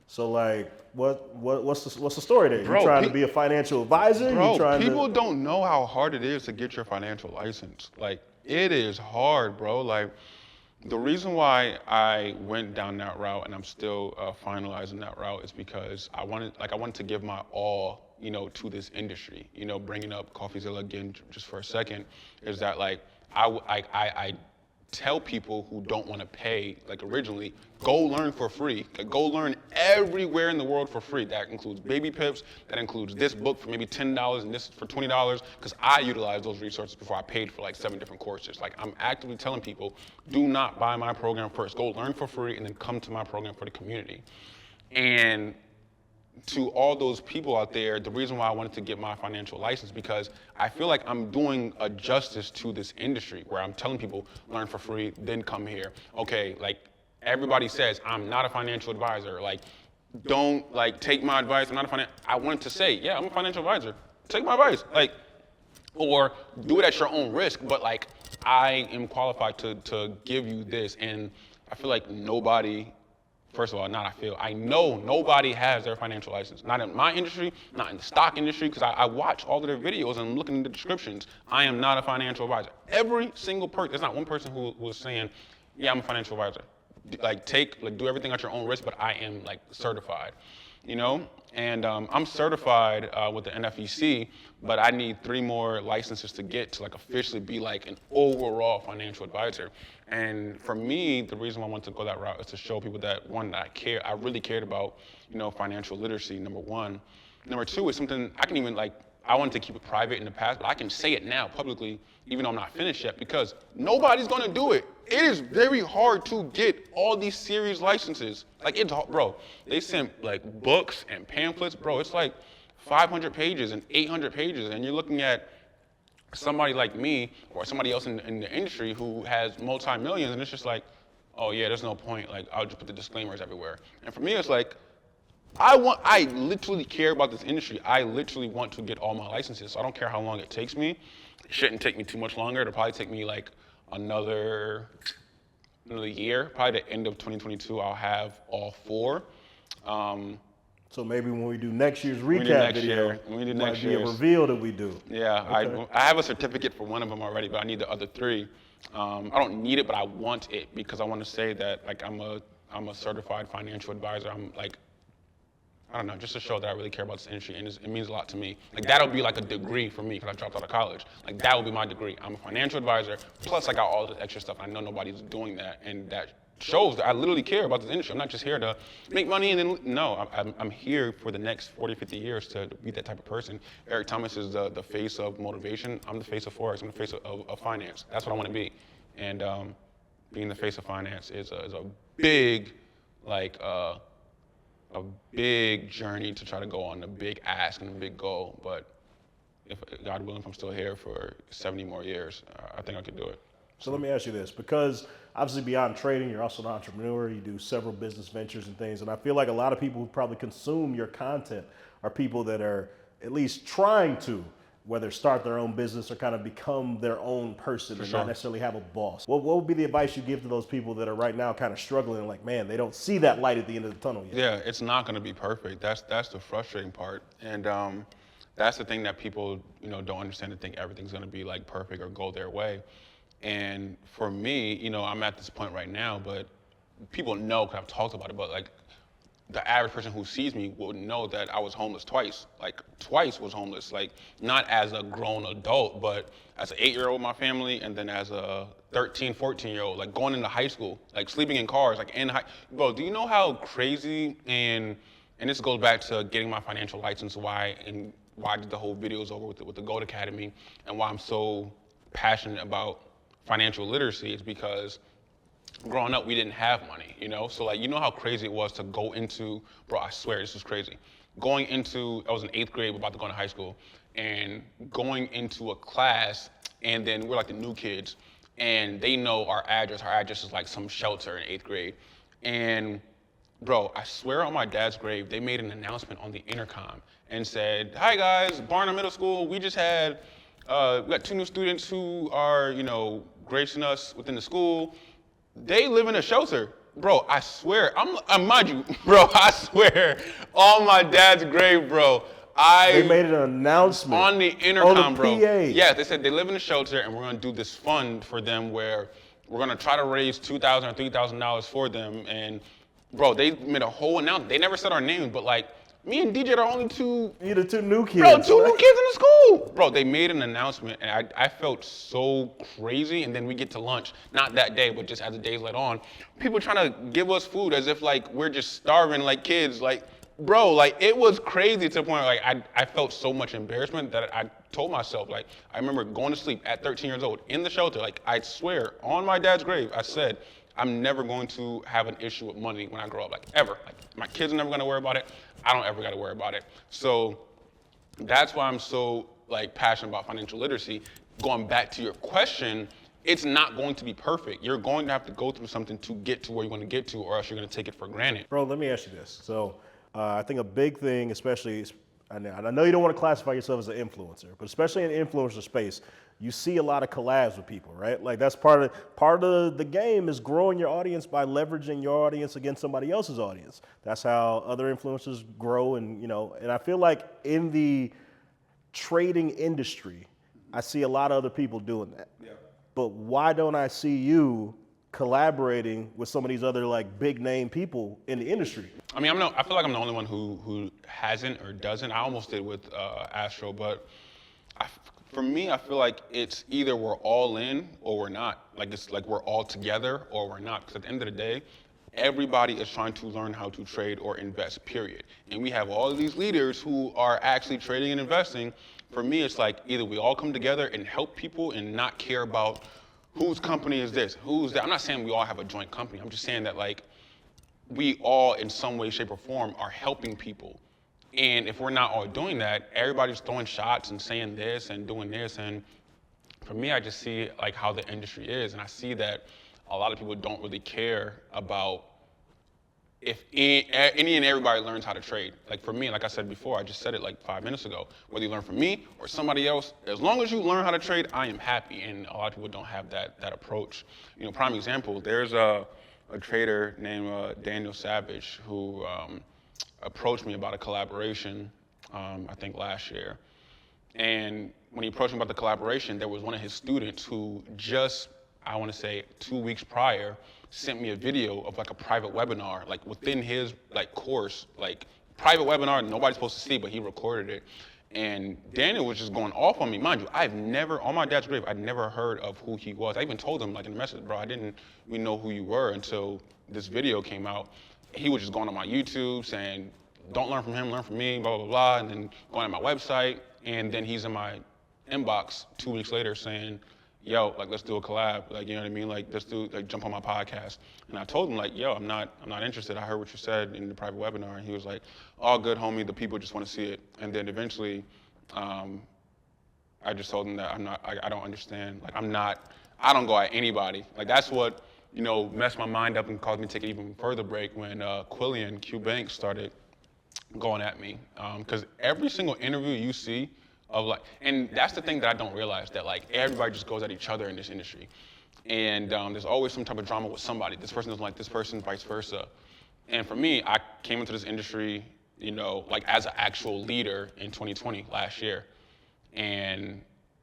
So like, what's the story there? Bro, you trying to be a financial advisor? Bro, people don't know how hard it is to get your financial license. Like, it is hard, bro. Like, the reason why I went down that route and I'm still finalizing that route is because I wanted to give my all, to this industry. Bringing up Coffeezilla again just for a second is that like I tell people who don't want to pay, like originally, go learn for free. Like, go learn everywhere in the world for free. That includes baby pips, that includes this book for maybe $10 and this for $20, because I utilized those resources before I paid for like 7 different courses. Like, I'm actively telling people, do not buy my program first. Go learn for free and then come to my program for the community. And to all those people out there, the reason why I wanted to get my financial license, because I feel like I'm doing a justice to this industry where I'm telling people, learn for free, then come here. Okay, like everybody says, I'm not a financial advisor. Like, don't like take my advice. I'm not a financial. I wanted to say, yeah, I'm a financial advisor. Take my advice. Like, or do it at your own risk, but like I am qualified to give you this. And I feel like nobody, first of all, I know nobody has their financial license. Not in my industry, not in the stock industry, because I watch all of their videos and I'm looking in the descriptions. I am not a financial advisor. Every single person, there's not one person who was saying, yeah, I'm a financial advisor. Do everything at your own risk, but I am like certified, And I'm certified with the NFEC, but I need 3 more licenses to get to like officially be like an overall financial advisor. And for me, the reason why I wanted to go that route is to show people that, one, that I really cared about, financial literacy, number one. Number two is something I can even I wanted to keep it private in the past, but I can say it now publicly, even though I'm not finished yet, because nobody's gonna do it. It is very hard to get all these series licenses. Like, it's hard, bro. They sent like books and pamphlets, bro. It's like 500 pages and 800 pages, and you're looking at somebody like me or somebody else in the industry who has multi-millions, and it's just like, oh yeah, there's no point. Like, I'll just put the disclaimers everywhere. And for me, it's like, I literally care about this industry. I literally want to get all my licenses. So I don't care how long it takes me. It shouldn't take me too much longer. It'll probably take me like another year. Probably the end of 2022, I'll have all 4. So maybe when we do next year's recap video, might be a reveal that we do. Yeah, Okay. I have a certificate for one of them already, but I need the other 3. I don't need it, but I want it because I want to say that like I'm a certified financial advisor. I'm like I don't know, just to show that I really care about this industry, and it means a lot to me. Like, that'll be like a degree for me, because I dropped out of college. Like, that will be my degree. I'm a financial advisor, plus I got all this extra stuff. I know nobody's doing that, and that shows that I literally care about this industry. I'm not just here to make money and then, no, I'm here for the next 40, 50 years to be that type of person. Eric Thomas is the face of motivation. I'm the face of Forex. I'm the face of finance. That's what I want to be. And being the face of finance is a big, like, a big journey to try to go on, a big ask and a big goal. But if God willing, if I'm still here for 70 more years, I think I could do it. So let me ask you this, because obviously beyond trading, you're also an entrepreneur, you do several business ventures and things, and I feel like a lot of people who probably consume your content are people that are at least trying to, whether start their own business or kind of become their own person and not necessarily have a boss. What would be the advice you give to those people that are right now kind of struggling, like, man, they don't see that light at the end of the tunnel yet? Yeah, it's not gonna be perfect. That's the frustrating part. And that's the thing that people, don't understand, and think everything's gonna be like perfect or go their way. And for me, I'm at this point right now, but people know, because I've talked about it, but like the average person who sees me would know that I was homeless twice. Like, twice was homeless. Like, not as a grown adult, but as an 8-year-old in my family, and then as a 13, 14-year-old, like going into high school, like sleeping in cars, like bro, do you know how crazy, and this goes back to getting my financial license, why I did the whole videos over with the Gold Academy, and why I'm so passionate about financial literacy, is because growing up, we didn't have money, So like, how crazy it was to go into, bro, I swear this is crazy. I was in 8th grade, we're about to go into high school, and going into a class, and then we're like the new kids, and they know our address is like some shelter in 8th grade. And bro, I swear on my dad's grave, they made an announcement on the intercom and said, "Hi guys, Barnum Middle School, we just had, we got 2 new students who are, gracing us within the school. They live in a shelter." Bro, I swear, mind you, bro, I swear, on my dad's grave, bro, They made an announcement on the intercom, on the bro. PA. Yeah, they said they live in a shelter, and we're gonna do this fund for them where we're gonna try to raise $2,000 or $3,000 for them. And bro, they made a whole announcement. They never said our names, but like, me and DJ are only two. You're the 2 new kids. Bro, 2 new kids in the school. Bro, they made an announcement, and I felt so crazy. And then we get to lunch, not that day, but just as the days led on, people trying to give us food as if like we're just starving like kids. Like, bro, like it was crazy to the point where like I felt so much embarrassment that I told myself, like, I remember going to sleep at 13 years old in the shelter. Like, I swear on my dad's grave, I said, I'm never going to have an issue with money when I grow up, like ever. Like, my kids are never gonna worry about it. I don't ever gotta worry about it. So that's why I'm so like passionate about financial literacy. Going back to your question, it's not going to be perfect. You're going to have to go through something to get to where you want to get to, or else you're gonna take it for granted. Bro, let me ask you this. So I think a big thing, especially, I know you don't want to classify yourself as an influencer, but especially in the influencer space, you see a lot of collabs with people, right? Like, that's part of the game is growing your audience by leveraging your audience against somebody else's audience. That's how other influencers grow, and and I feel like in the trading industry, I see a lot of other people doing that. Yeah. But why don't I see you collaborating with some of these other like big name people in the industry? I mean, I feel like I'm the only one who hasn't or doesn't. I almost did with Astro, but for me, I feel like it's either we're all in or we're not. Like, it's like we're all together or we're not. Because at the end of the day, everybody is trying to learn how to trade or invest, period. And we have all of these leaders who are actually trading and investing. For me, it's like either we all come together and help people and not care about whose company is this, who's that. I'm not saying we all have a joint company. I'm just saying that like we all in some way, shape, or form are helping people. And if we're not all doing that, everybody's throwing shots and saying this and doing this. And for me, I just see like how the industry is. And I see that a lot of people don't really care about if any and everybody learns how to trade. Like for me, like I said before, I just said it like 5 minutes ago, whether you learn from me or somebody else, as long as you learn how to trade, I am happy. And a lot of people don't have that approach. Prime example, there's a trader named Daniel Savage who approached me about a collaboration, I think last year. And when he approached me about the collaboration, there was one of his students who just, I want to say 2 weeks prior, sent me a video of like a private webinar, like within his like course, like private webinar nobody's supposed to see, but he recorded it. And Daniel was just going off on me. Mind you, I've never, on my dad's grave, I'd never heard of who he was. I even told him, like in the message, bro, I didn't even know who you were until this video came out. He was just going on my YouTube saying, don't learn from him, learn from me, blah, blah, blah, and then going on my website. And then he's in my inbox 2 weeks later saying, yo, like, let's do a collab. Like, you know what I mean? Like, let's do, like, jump on my podcast. And I told him, like, yo, I'm not interested. I heard what you said in the private webinar. And he was like, all good, homie. The people just want to see it. And then eventually, I just told him that I don't understand. Like, I don't go at anybody. Like, that's what, you know, messed my mind up and caused me to take an even further break when Quillian, Q Banks, started going at me. Because every single interview you see, of like, and that's the thing that I don't realize, that like everybody just goes at each other in this industry. And there's always some type of drama with somebody. This person doesn't like this person, vice versa. And for me, I came into this industry, you know, like as an actual leader in 2020, last year. And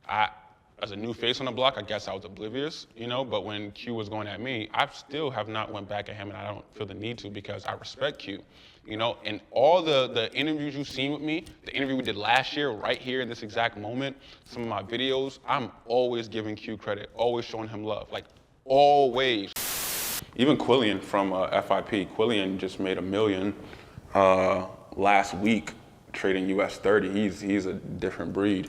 as a new face on the block, I guess I was oblivious, you know, but when Q was going at me, I still have not went back at him, and I don't feel the need to because I respect Q. You know, and all the interviews you've seen with me, the interview we did last year, right here in this exact moment, some of my videos, I'm always giving Q credit, always showing him love, like always. Even Quillian from FIP, Quillian just made $1 million last week trading US 30. He's a different breed.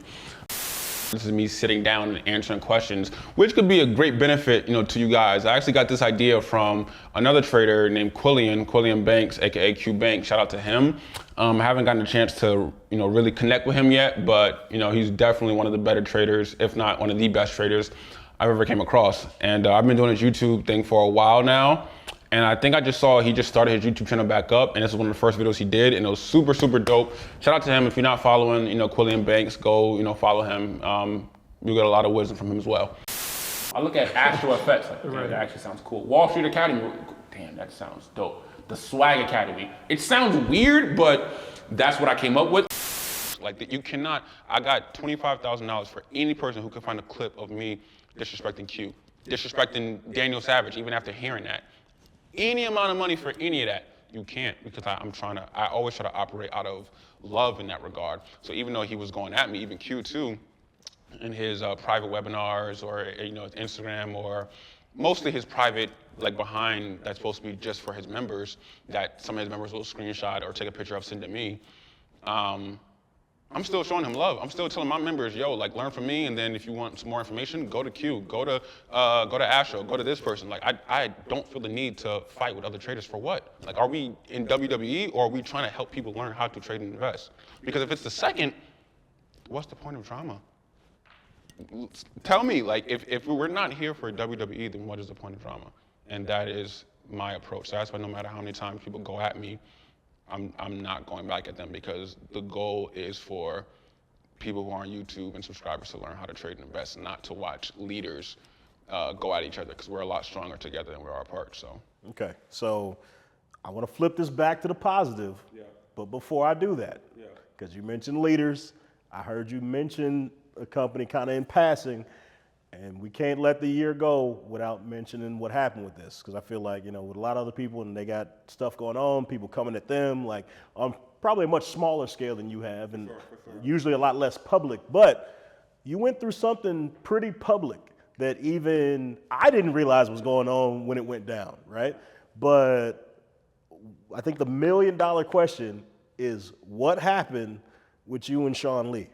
This is me sitting down and answering questions, which could be a great benefit, you know, to you guys. I actually got this idea from another trader named Quillian Banks, aka Q Banks. Shout out to him. I haven't gotten a chance to, you know, really connect with him yet, but you know, he's definitely one of the better traders, if not one of the best traders I've ever came across. And I've been doing his YouTube thing for a while now. And I think I just saw he just started his YouTube channel back up, and this is one of the first videos he did, and it was super, super dope. Shout out to him. If you're not following, you know, Quillian Banks, go, you know, follow him. You get a lot of wisdom from him as well. I look at Astro Effects, like, damn, that actually sounds cool. Wall Street Academy, damn, that sounds dope. The Swag Academy, it sounds weird, but that's what I came up with. Like, you cannot, I got $25,000 for any person who could find a clip of me disrespecting Q, disrespecting Daniel Savage, even after hearing that. Any amount of money for any of that, you can't, because I always try to operate out of love in that regard. So even though he was going at me, even Q too, in his private webinars or, you know, Instagram, or mostly his private, like behind, that's supposed to be just for his members, that some of his members will screenshot or take a picture of, send to me. I'm still showing him love. I'm still telling my members, yo, like, learn from me, and then if you want some more information, go to Q, go to Astro, go to this person. Like, I don't feel the need to fight with other traders for what? Like, are we in WWE, or are we trying to help people learn how to trade and invest? Because if it's the second, what's the point of drama? Tell me, like, if we're not here for WWE, then what is the point of drama? And that is my approach. So that's why no matter how many times people go at me, I'm not going back at them, because the goal is for people who are on YouTube and subscribers to learn how to trade and invest, not to watch leaders go at each other, because we're a lot stronger together than we are apart. So. Okay, so I want to flip this back to the positive, but before I do that, because you mentioned leaders, I heard you mention a company kind of in passing, and we can't let the year go without mentioning what happened with this, because I feel like, you know, with a lot of other people, and they got stuff going on, people coming at them, like on probably a much smaller scale than you have, and usually a lot less public, but you went through something pretty public that even I didn't realize was going on when it went down, right? But I think the $1 million question is, what happened with you and Sean Lee?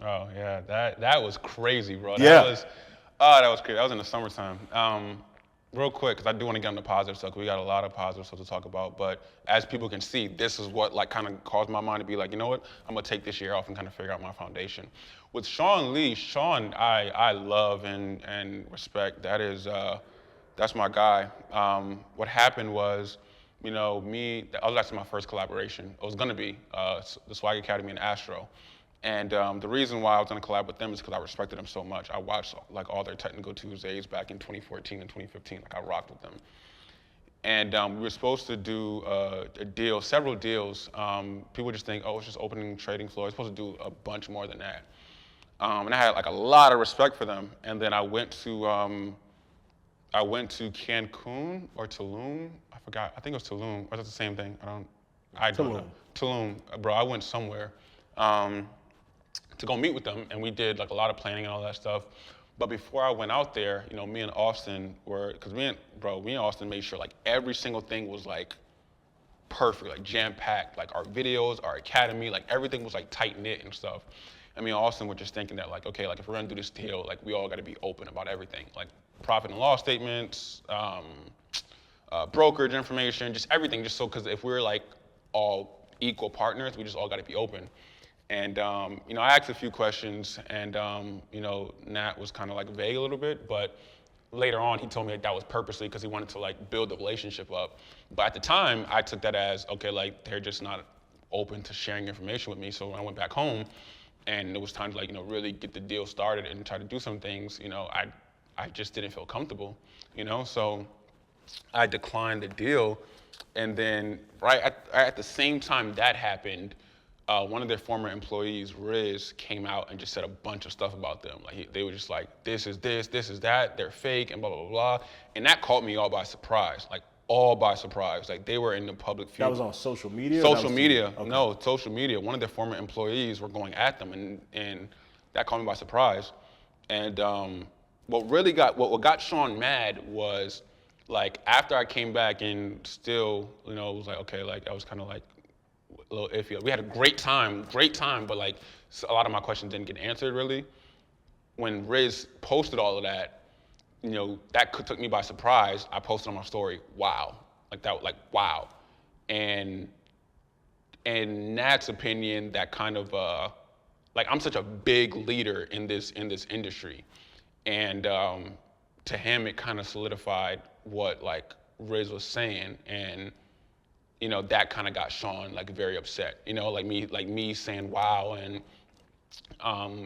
Oh yeah, that was crazy, bro. Yeah. That was crazy. That was in the summertime. Real quick, because I do want to get on the positive stuff, 'cause we got a lot of positive stuff to talk about. But as people can see, this is what like kind of caused my mind to be like, you know what? I'm gonna take this year off and kind of figure out my foundation. With Sean Lee, I love and respect. That's my guy. What happened was, you know, that was actually my first collaboration. It was gonna be the Swaggy Academy and Astro. And the reason why I was gonna collab with them is because I respected them so much. I watched like all their Technical Tuesdays back in 2014 and 2015. Like, I rocked with them. And we were supposed to do a deal, several deals. People just think, oh, it's just opening trading floor. It's supposed to do a bunch more than that. And I had like a lot of respect for them. And then I went to Cancun or Tulum. I forgot. I think it was Tulum. Or is that the same thing? I don't know. Tulum, bro. I went somewhere to go meet with them, and we did like a lot of planning and all that stuff. But before I went out there, you know, me and Austin were, because me and Austin made sure like every single thing was like perfect, like jam-packed, like our videos, our academy, like everything was like tight-knit and stuff. And me and Austin were just thinking that like, okay, like if we're gonna do this deal, like we all gotta be open about everything, like profit and loss statements, brokerage information, just everything, just so, because if we're like all equal partners, we just all gotta be open. And you know, I asked a few questions, and you know, Nat was kind of like vague a little bit, but later on he told me that was purposely because he wanted to like build the relationship up. But at the time, I took that as, okay, like they're just not open to sharing information with me. So when I went back home, and it was time to like, you know, really get the deal started and try to do some things, you know, I just didn't feel comfortable, you know, so I declined the deal. And then right at the same time that happened, one of their former employees, Riz, came out and just said a bunch of stuff about them. Like they were just like, this is this, this is that, they're fake, and blah, blah, blah. And that caught me all by surprise, like all by surprise. Like they were in the public view. That was on social media? Social media, okay. No, social media. One of their former employees were going at them, and that caught me by surprise. And what got Sean mad was, like, after I came back and still, you know, it was like, okay, like I was kind of like, a little iffy. We had a great time, but like a lot of my questions didn't get answered really. When Riz posted all of that, you know, that took me by surprise. I posted on my story, wow, like that, like wow, and Nat's opinion, that kind of like I'm such a big leader in this industry, and to him it kind of solidified what like Riz was saying, and you know, that kind of got Sean like very upset. You know, like me saying wow, and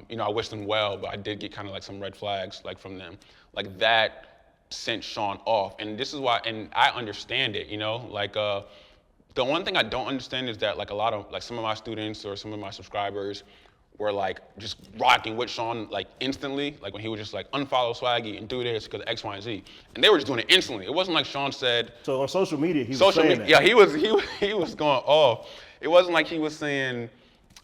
you know, I wished them well, but I did get kind of like some red flags like from them. Like that sent Sean off, and this is why. And I understand it. You know, like the one thing I don't understand is that like a lot of like some of my students or some of my subscribers were like just rocking with Sean like instantly, like when he was just like unfollow Swaggy and do this because of X, Y, and Z, and they were just doing it instantly. It wasn't like Sean said. So on social media, he was saying that. Yeah, he was going off. It wasn't like he was saying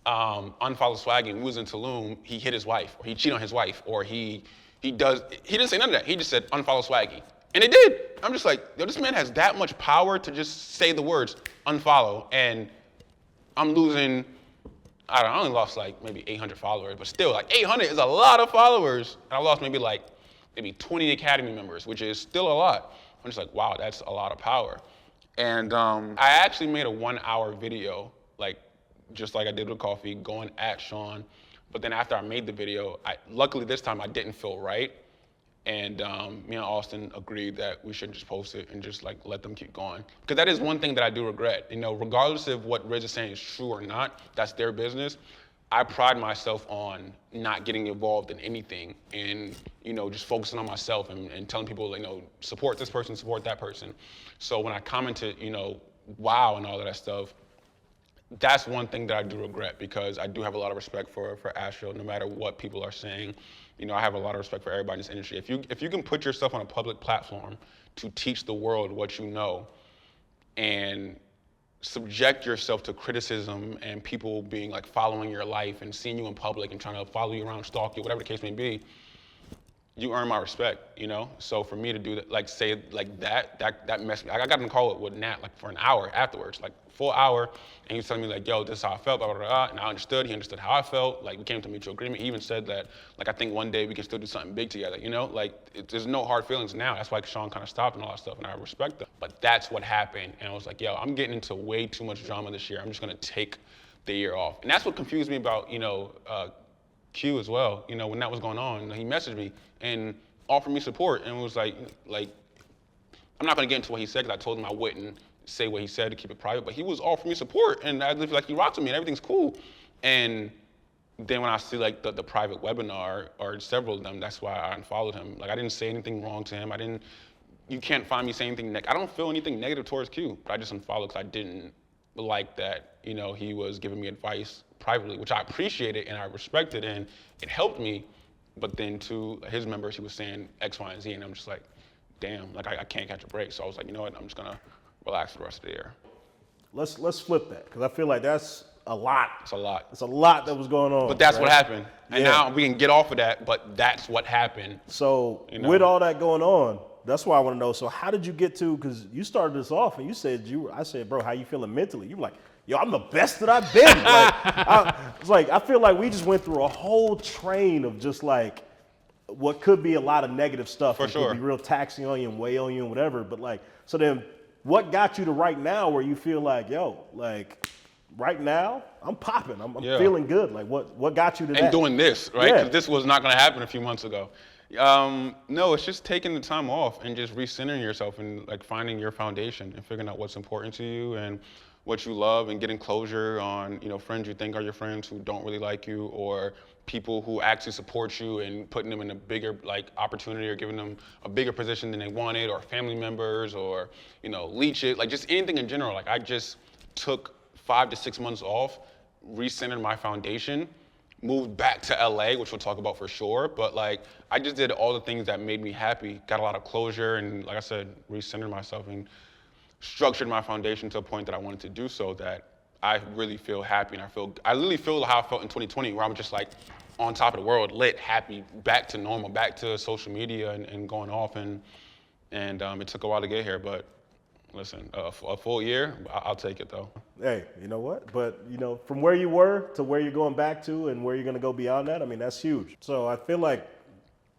unfollow Swaggy. When he was in Tulum, he hit his wife, or he cheated on his wife, or he didn't say none of that. He just said unfollow Swaggy, and it did. I'm just like, yo, this man has that much power to just say the words unfollow, and I'm losing. I only lost like maybe 800 followers, but still, like 800 is a lot of followers. And I lost maybe 20 Academy members, which is still a lot. I'm just like, wow, that's a lot of power. And I actually made a 1-hour video, like just like I did with Coffee, going at Sean. But then after I made the video, luckily this time I didn't feel right. And me and Austin agreed that we shouldn't just post it and just like let them keep going. Because that is one thing that I do regret. You know, regardless of what Riz is saying is true or not, that's their business. I pride myself on not getting involved in anything and, you know, just focusing on myself and telling people, you know, support this person, support that person. So when I commented, you know, wow and all of that stuff, that's one thing that I do regret, because I do have a lot of respect for Astro, no matter what people are saying. You know, I have a lot of respect for everybody in this industry. If you can put yourself on a public platform to teach the world what you know and subject yourself to criticism and people being like following your life and seeing you in public and trying to follow you around, stalk you, whatever the case may be, you earn my respect, you know? So for me to do that, like say like that messed me. I got in a call with Nat like for an hour afterwards, like full hour, and he was telling me like, yo, this is how I felt, blah, blah, blah, and I understood, he understood how I felt, like we came to a mutual agreement. He even said that, like, I think one day we can still do something big together, you know? Like, there's no hard feelings now. That's why Sean kind of stopped and all that stuff, and I respect that. But that's what happened, and I was like, yo, I'm getting into way too much drama this year. I'm just gonna take the year off. And that's what confused me about, you know, Q as well. You know, when that was going on, he messaged me and offered me support, and was like, I'm not gonna get into what he said, because I told him I wouldn't say what he said to keep it private, but he was offering me support, and I feel like he rocks with me and everything's cool. And then when I see like the private webinar, or several of them, that's why I unfollowed him. Like, I didn't say anything wrong to him. You can't find me saying anything I don't feel anything negative towards Q, but I just unfollowed because I didn't like that, you know, he was giving me advice privately, which I appreciated and I respected, and it helped me. But then to his members, he was saying X, Y, and Z, and I'm just like, damn, like I can't catch a break. So I was like, you know what, I'm just gonna relax for the rest of the year. let's flip that, because I feel like that's a lot. It's a lot. It's a lot that was going on. But that's right? what happened. And Yeah. now we can get off of that, but that's what happened. So You know? with all that going on, that's why I want to know. So how did you get to? Because you started this off, and you said I said, bro, how you feeling mentally? You were like, yo, I'm the best that I've been. I feel like we just went through a whole train of just like what could be a lot of negative stuff. For It sure. could be real taxing on you and weigh on you and whatever. But like, so then what got you to right now where you feel like, yo, like right now I'm popping. I'm Yeah. feeling good. Like what got you to that? And doing this, right? Yeah. 'Cause this was not going to happen a few months ago. No, it's just taking the time off and just recentering yourself and like finding your foundation and figuring out what's important to you and what you love and getting closure on, friends you think are your friends who don't really like you, or people who actually support you and putting them in a bigger like opportunity or giving them a bigger position than they wanted, or family members, or, leech it, like just anything in general. Like I just took 5 to 6 months off, recentered my foundation, moved back to LA, which we'll talk about for sure. But like, I just did all the things that made me happy, got a lot of closure, and like I said, recentered myself and structured my foundation to a point that I wanted to do so that I really feel happy. And I literally feel how I felt in 2020, where I'm just like on top of the world, lit, happy, back to normal, back to social media and going off. And it took a while to get here, but listen, a full year, I'll take it though. Hey, you know what? But, from where you were to where you're going back to and where you're going to go beyond that, I mean, that's huge. So I feel like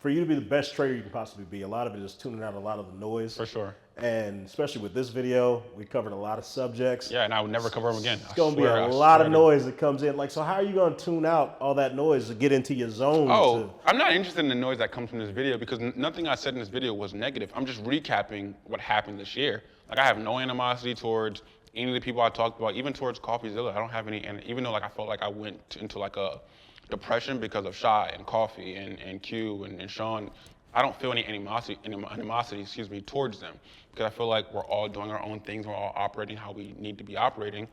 for you to be the best trader you can possibly be, a lot of it is tuning out a lot of the noise. For sure. And especially with this video, we covered a lot of subjects. Yeah, and I would never cover them again. It's going to be a lot of noise that comes in. Like, so how are you going to tune out all that noise to get into your zone? Oh, I'm not interested in the noise that comes from this video, because nothing I said in this video was negative. I'm just recapping what happened this year. Like, I have no animosity towards any of the people I talked about, even towards Coffeezilla. I don't have any, and even though like I felt like I went into like a depression because of Shy and Coffee and Q and Sean, I don't feel any animosity, towards them, because I feel like we're all doing our own things. We're all operating how we need to be operating.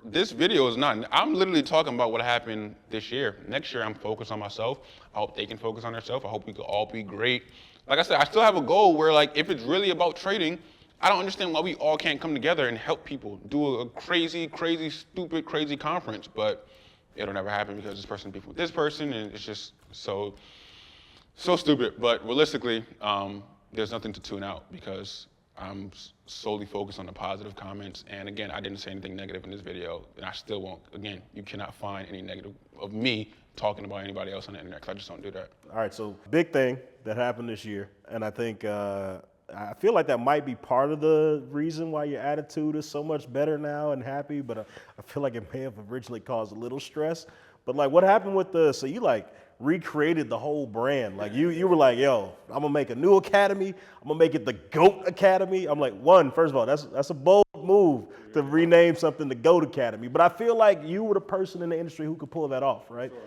This video is not, I'm literally talking about what happened this year. Next year, I'm focused on myself. I hope they can focus on themselves. I hope we could all be great. Like I said, I still have a goal where, like, if it's really about trading, I don't understand why we all can't come together and help people do a crazy, stupid, crazy conference. But it'll never happen because this person beef with this person, and it's just so stupid. But realistically, there's nothing to tune out because I'm solely focused on the positive comments. And again, I didn't say anything negative in this video, and I still won't. Again, you cannot find any negative of me talking about anybody else on the internet, because I just don't do that. All right, so big thing that happened this year, and I think I feel like that might be part of the reason why your attitude is so much better now and happy, but I feel like it may have originally caused a little stress. But like, what happened with so you like recreated the whole brand. Like you were like, yo, I'm gonna make a new academy. I'm gonna make it the GOAT Academy. I'm like, first of all, that's a bold move to rename something the GOAT Academy. But I feel like you were the person in the industry who could pull that off, right? Sure.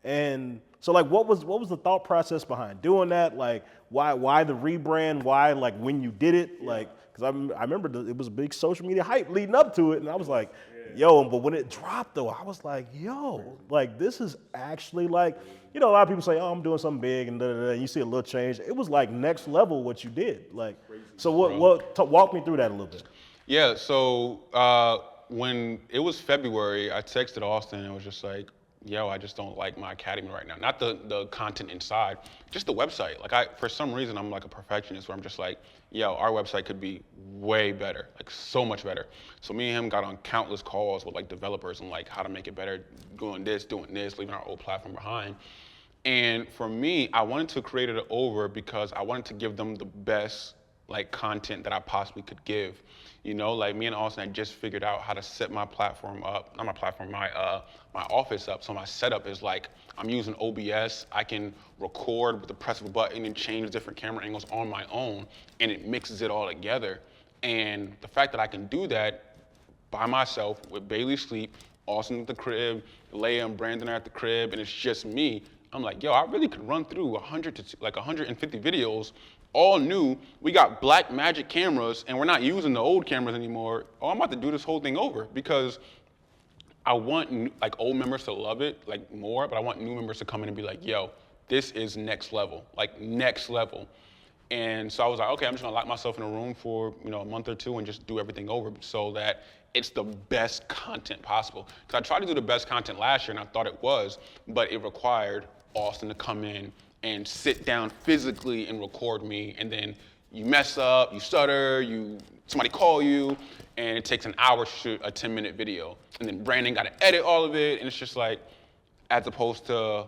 And so like, what was the thought process behind doing that? Like, why the rebrand? Why, like, when you did it? Yeah. Like, because I remember it was a big social media hype leading up to it, and I was like, yo, but when it dropped though, I was like, yo, like, this is actually like, a lot of people say, oh, I'm doing something big, and and you see a little change. It was like next level what you did. Like, so walk me through that a little bit. Yeah, so when it was February, I texted Austin and was just like, yo, I just don't like my academy right now. Not the content inside, just the website. Like, for some reason, I'm like a perfectionist where I'm just like, yo, our website could be way better, like so much better. So me and him got on countless calls with like developers and like how to make it better, doing this, leaving our old platform behind. And for me, I wanted to create it over because I wanted to give them the best like content that I possibly could give. Like me and Austin had just figured out how to set my platform up, not my platform, my office up. So my setup is like, I'm using OBS. I can record with the press of a button and change different camera angles on my own, and it mixes it all together. And the fact that I can do that by myself with Bailey sleep, Austin at the crib, Leia and Brandon are at the crib, and it's just me. I'm like, yo, I really could run through 150 videos, all new. We got black magic cameras, and we're not using the old cameras anymore. Oh, I'm about to do this whole thing over because I want like old members to love it like more, but I want new members to come in and be like, yo, this is next level, like next level. And so I was like, okay, I'm just gonna lock myself in a room for a month or two and just do everything over so that it's the best content possible. Because I tried to do the best content last year and I thought it was, but it required Austin to come in and sit down physically and record me, and then you mess up, you stutter, somebody call you, and it takes an hour to shoot a 10-minute video. And then Brandon got to edit all of it, and it's just like, as opposed to,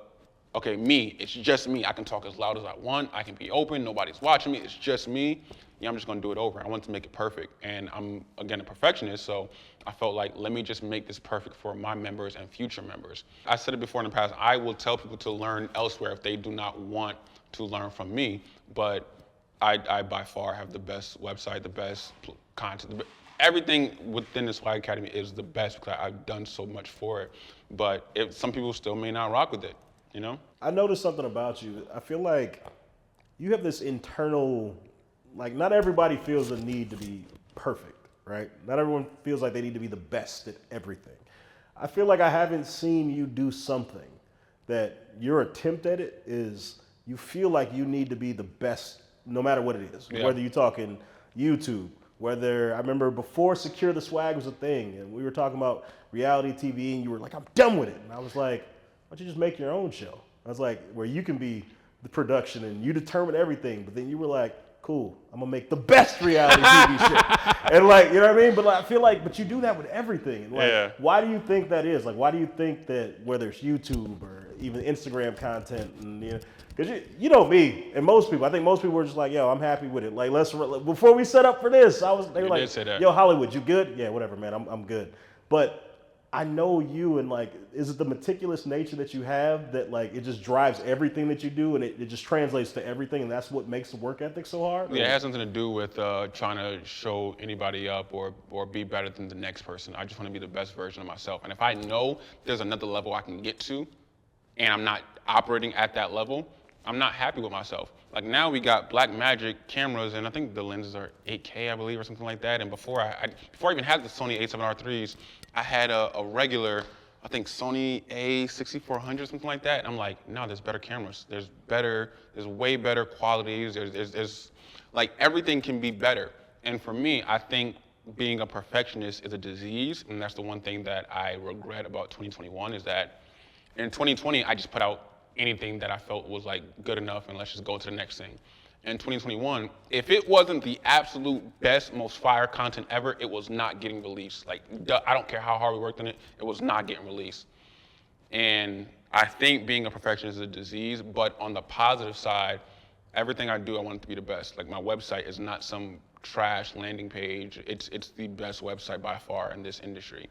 okay, it's just me. I can talk as loud as I want. I can be open. Nobody's watching me. It's just me. Yeah, I'm just going to do it over. I want to make it perfect. And I'm, again, a perfectionist, so I felt like, let me just make this perfect for my members and future members. I said it before in the past, I will tell people to learn elsewhere if they do not want to learn from me, but I by far have the best website, the best content, everything within the Swaggy Academy is the best because I've done so much for it. But some people still may not rock with it, I noticed something about you. I feel like you have this internal, like not everybody feels the need to be perfect, right? Not everyone feels like they need to be the best at everything. I feel like I haven't seen you do something that your attempt at it is you feel like you need to be the best no matter what it is. Yeah. Whether you're talking YouTube, whether, I remember before Secure the Swag was a thing and we were talking about reality TV and you were like, I'm done with it. And I was like, why don't you just make your own show? I was like, where you can be the production and you determine everything. But then you were like, cool, I'm gonna make the best reality TV show. And like, you know what I mean? But like, I feel like, but you do that with everything. And like, why do you think that is? Like, why do you think that whether it's YouTube or even Instagram content, and because you know me and most people, I think most people were just like, yo, I'm happy with it. Like, before we set up for this, they were like, yo, Hollywood, you good? Yeah, whatever, man, I'm good. But I know you, and like, is it the meticulous nature that you have that like it just drives everything that you do, and it just translates to everything, and that's what makes the work ethic so hard? Yeah, it has something to do with trying to show anybody up or be better than the next person. I just want to be the best version of myself, and if I know there's another level I can get to, and I'm not operating at that level, I'm not happy with myself. Like now we got Black Magic cameras, and I think the lenses are 8K, I believe, or something like that. And before I even had the Sony a7R3s, I had a regular, I think Sony a6400, something like that. And I'm like, no, there's better cameras. There's way better qualities. There's like everything can be better. And for me, I think being a perfectionist is a disease, and that's the one thing that I regret about 2021 is that in 2020 I just put out anything that I felt was like good enough and let's just go to the next thing. In 2021, if it wasn't the absolute best, most fire content ever, it was not getting released. Like, I don't care how hard we worked on it, it was not getting released. And I think being a perfectionist is a disease, but on the positive side, everything I do, I want it to be the best. Like my website is not some trash landing page. It's the best website by far in this industry.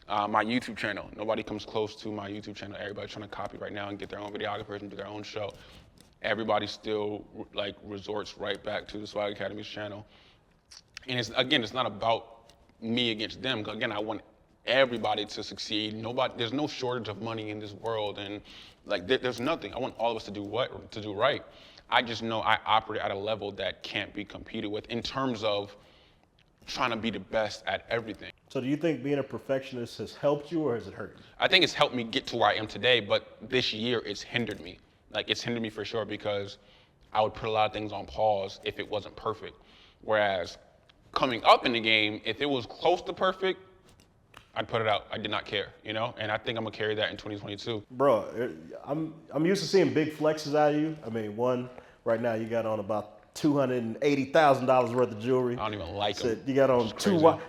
My YouTube channel, nobody comes close to my YouTube channel. Everybody's trying to copy right now and get their own videographers and do their own show. Everybody still like resorts right back to the Swaggy Academy's channel. And it's not about me against them. Again, I want everybody to succeed. There's no shortage of money in this world, and like there's nothing. I want all of us to do right. I just know I operate at a level that can't be competed with in terms of trying to be the best at everything. So do you think being a perfectionist has helped you or has it hurt you? I think it's helped me get to where I am today, but this year it's hindered me. Like it's hindered me for sure because I would put a lot of things on pause if it wasn't perfect. Whereas coming up in the game, if it was close to perfect, I'd put it out. I did not care, And I think I'm gonna carry that in 2022. Bro, I'm used to seeing big flexes out of you. I mean, right now you got on about $280,000 worth of jewelry. I don't even like them. You got on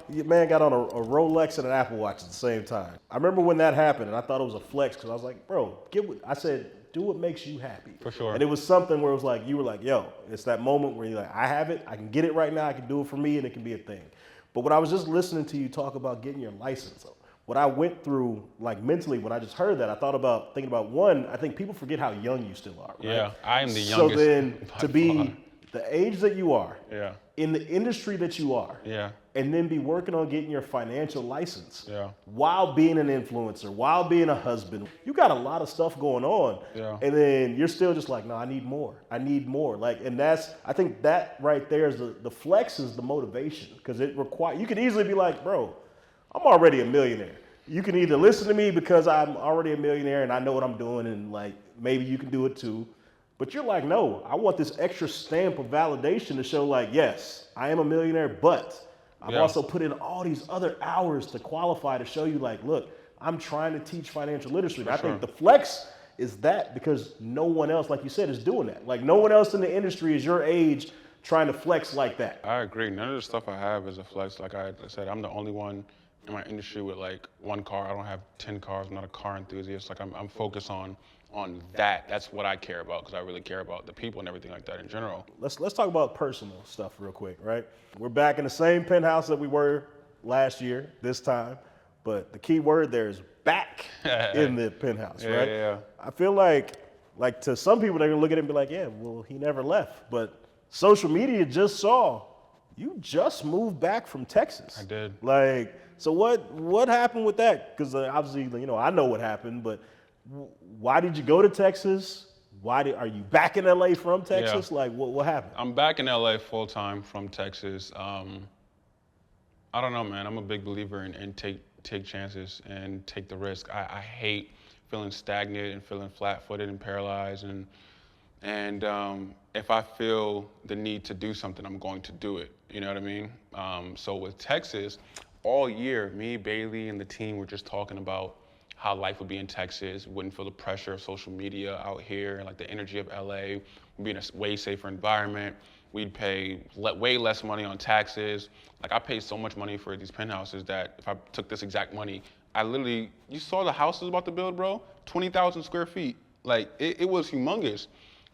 your man got on a Rolex and an Apple Watch at the same time. I remember when that happened, and I thought it was a flex because I was like, bro, I said, do what makes you happy. For sure. And it was something where it was like, you were like, yo, it's that moment where you're like, I have it, I can get it right now, I can do it for me, and it can be a thing. But when I was just listening to you talk about getting your license, what I went through, like mentally, when I just heard that, I thinking about one, I think people forget how young you still are, right? Yeah, I am the youngest. So then to be the age that you are, yeah, in the industry that you are, yeah, and then be working on getting your financial license, yeah, while being an influencer, while being a husband, you got a lot of stuff going on, yeah, and then you're still just like, no, I need more, like, and I think that right there is the flex is the motivation, because you could easily be like, bro, I'm already a millionaire. You can either listen to me because I'm already a millionaire and I know what I'm doing, and like maybe you can do it too. But you're like, no, I want this extra stamp of validation to show like, yes, I am a millionaire, but I've also put in all these other hours to qualify to show you like, look, I'm trying to teach financial literacy. I think the flex is that because no one else, like you said, is doing that. Like no one else in the industry is your age trying to flex like that. I agree. None of the stuff I have is a flex. Like I said, I'm the only one in my industry with like one car. I don't have 10 cars. I'm not a car enthusiast. Like I'm focused on that. That's what I care about because I really care about the people and everything like that in general. Let's talk about personal stuff real quick, right? We're back in the same penthouse that we were last year, this time, but the key word there is back in the penthouse, right? Yeah. I feel like to some people, they're gonna look at it and be like, yeah, well, he never left. But social media just saw you just moved back from Texas. I did. Like, so what happened with that? Because obviously, I know what happened, but why did you go to Texas? Are you back in LA from Texas? Yeah. Like, what happened? I'm back in LA full time from Texas. I don't know, man. I'm a big believer in take chances and take the risk. I hate feeling stagnant and feeling flat-footed and paralyzed. And if I feel the need to do something, I'm going to do it. You know what I mean? So with Texas, all year, me, Bailey, and the team were just talking about how life would be in Texas. Wouldn't feel the pressure of social media out here, like the energy of LA. We'd be in a way safer environment. We'd pay way less money on taxes. Like I paid so much money for these penthouses that if I took this exact money, you saw the house I was about to build, bro? 20,000 square feet. Like it was humongous.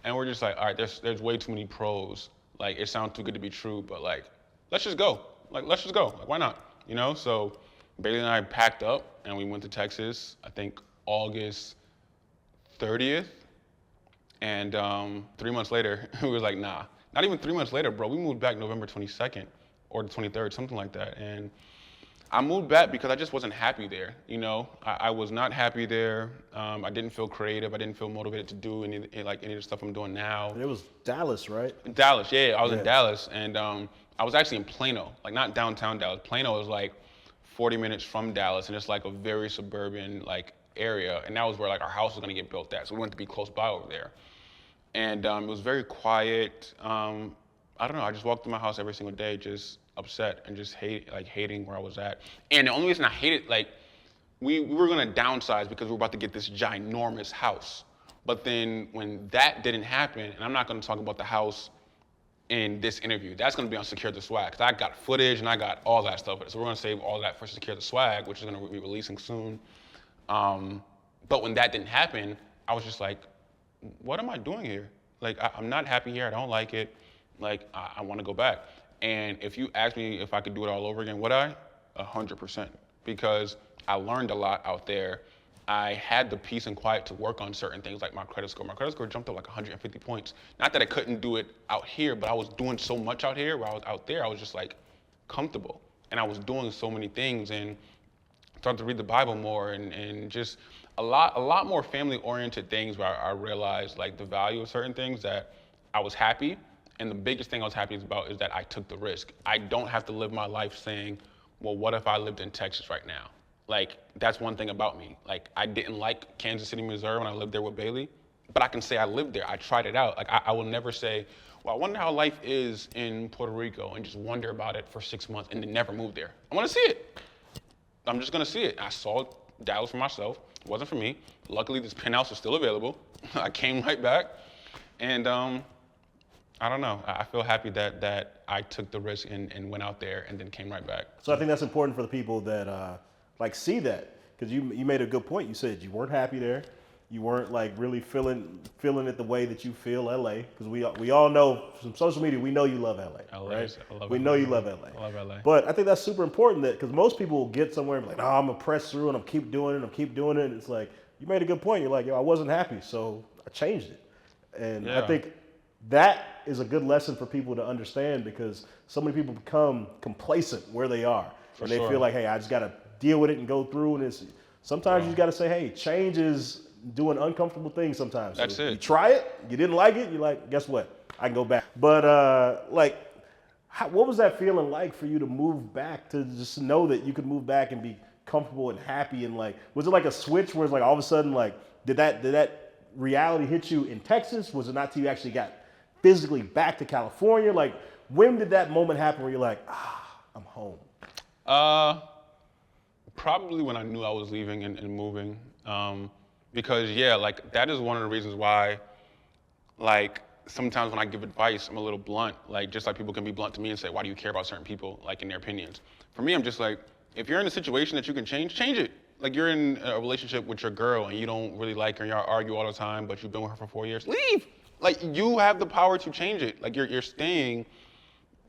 And we're just like, all right, there's way too many pros. Like it sounds too good to be true, but like, let's just go. Like, let's just go. Like, why not? So Bailey and I packed up and we went to Texas, I think August 30th. And 3 months later, we was like, nah. Not even 3 months later, bro. We moved back November 22nd or the 23rd, something like that. And I moved back because I just wasn't happy there. I was not happy there. I didn't feel creative. I didn't feel motivated to do any of the stuff I'm doing now. It was Dallas, right? Dallas, yeah. I was in Dallas, and I was actually in Plano, like not downtown Dallas. Plano is like 40 minutes from Dallas, and it's like a very suburban like area. And that was where like our house was gonna get built at, so we wanted to be close by over there. And it was very quiet. I don't know. I just walked through my house every single day, just upset and just hating where I was at. And the only reason I hated, like, we were gonna downsize because we were about to get this ginormous house. But then when that didn't happen, and I'm not gonna talk about the house in this interview, that's gonna be on Secure the Swag, because I got footage and I got all that stuff. So we're gonna save all that for Secure the Swag, which is gonna be releasing soon. But when that didn't happen, I was just like, what am I doing here? Like, I'm not happy here. I don't like it. Like, I want to go back. And if you ask me if I could do it all over again, would I? 100%. Because I learned a lot out there. I had the peace and quiet to work on certain things like my credit score. My credit score jumped up like 150 points. Not that I couldn't do it out here, but I was doing so much out here. Where I was out there, I was just like comfortable. And I was doing so many things and started to read the Bible more and just a lot more family-oriented things where I realized like the value of certain things that I was happy. And the biggest thing I was happy about is that I took the risk. I don't have to live my life saying, well, what if I lived in Texas right now? Like, that's one thing about me. Like, I didn't like Kansas City, Missouri when I lived there with Bailey, but I can say I lived there. I tried it out. Like, I will never say, well, I wonder how life is in Puerto Rico and just wonder about it for 6 months and then never move there. I want to see it. I'm just going to see it. I saw Dallas for myself. It wasn't for me. Luckily, this penthouse is still available. I came right back. And I don't know. I feel happy that I took the risk and went out there and then came right back. So I think that's important for the people that see that, because you made a good point. You said you weren't happy there. You weren't like really feeling it the way that you feel LA, because we all know from social media, we know you love LA, right? We know you love LA. I love LA. But I think that's super important, that because most people will get somewhere and be like, no, I'm gonna press through and I'm keep doing it. And it's like, you made a good point. You're like, yo, I wasn't happy, so I changed it. And I think that is a good lesson for people to understand, because so many people become complacent where they are. And they feel like, hey, I just gotta deal with it and go through. And sometimes you gotta say, hey, change is doing uncomfortable things sometimes. That's it. You try it, you didn't like it, you're like, guess what? I can go back. But what was that feeling like for you to move back, to just know that you could move back and be comfortable and happy? And like, was it like a switch where it's like all of a sudden, like, did that reality hit you in Texas? Was it not till you actually got physically back to California? Like, when did that moment happen where you're like, I'm home? Probably when I knew I was leaving and moving. Because yeah, like that is one of the reasons why, like sometimes when I give advice, I'm a little blunt. Like just like people can be blunt to me and say, why do you care about certain people, like in their opinions? For me, I'm just like, if you're in a situation that you can change it. Like you're in a relationship with your girl and you don't really like her and y'all argue all the time, but you've been with her for 4 years, leave. Like you have the power to change it. Like you're staying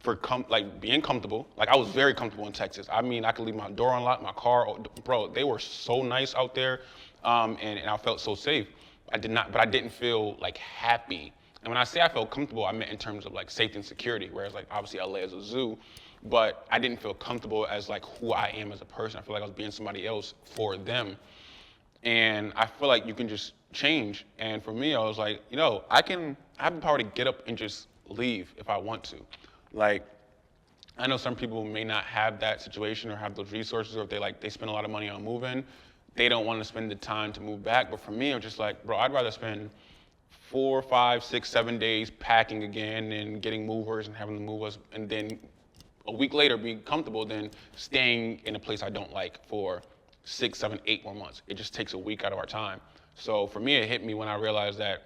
for like being comfortable. Like I was very comfortable in Texas. I mean, I could leave my door unlocked, my car, bro, they were so nice out there. And I felt so safe. But I didn't feel like happy. And when I say I felt comfortable, I meant in terms of like safety and security, whereas like obviously LA is a zoo, but I didn't feel comfortable as like who I am as a person. I feel like I was being somebody else for them. And I feel like you can just change. And for me, I was like, I have the power to get up and just leave if I want to. Like, I know some people may not have that situation or have those resources, or if they spend a lot of money on moving, they don't want to spend the time to move back. But for me, I'm just like, bro, I'd rather spend 4, 5, 6, 7 days packing again and getting movers and having them move us, and then a week later be comfortable than staying in a place I don't like for 6, 7, 8 more months. It just takes a week out of our time. So for me, it hit me when I realized that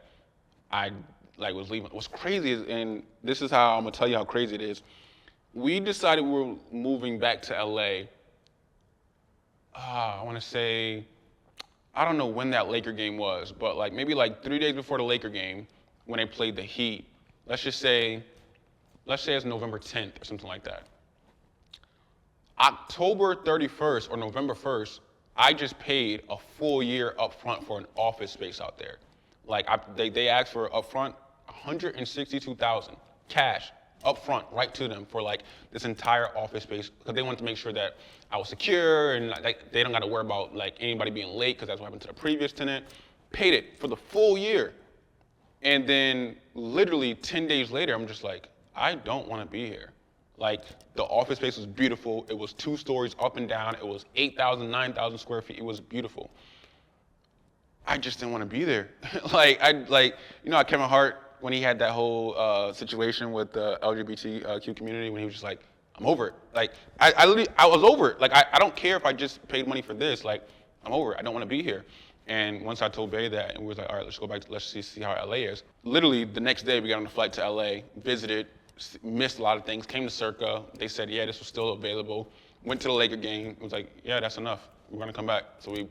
I was leaving. What's crazy is, and this is how I'm gonna tell you how crazy it is. We decided we were moving back to LA. I want to say, I don't know when that Laker game was, but like maybe like 3 days before the Laker game, when they played the Heat. Let's say it's November 10th or something like that. October 31st or November 1st, I just paid a full year up front for an office space out there. Like they asked for upfront $162,000 cash up front, right to them for like this entire office space, because they wanted to make sure that I was secure and like they don't got to worry about like anybody being late, because that's what happened to the previous tenant. Paid it for the full year. And then literally 10 days later, I'm just like, I don't want to be here. Like the office space was beautiful. It was 2 stories up and down. It was 8,000, 9,000 square feet. It was beautiful. I just didn't want to be there. Kevin Hart, when he had that whole situation with the LGBTQ community, when he was just like, I'm over it. Like, I was over it. Like, I don't care if I just paid money for this. Like, I'm over it. I don't want to be here. And once I told Bay that, and we was like, all right, let's go back, let's see how LA is. Literally, the next day, we got on a flight to LA, visited, missed a lot of things, came to Circa. They said, yeah, this was still available. Went to the Laker game. It was like, yeah, that's enough. We're going to come back. So we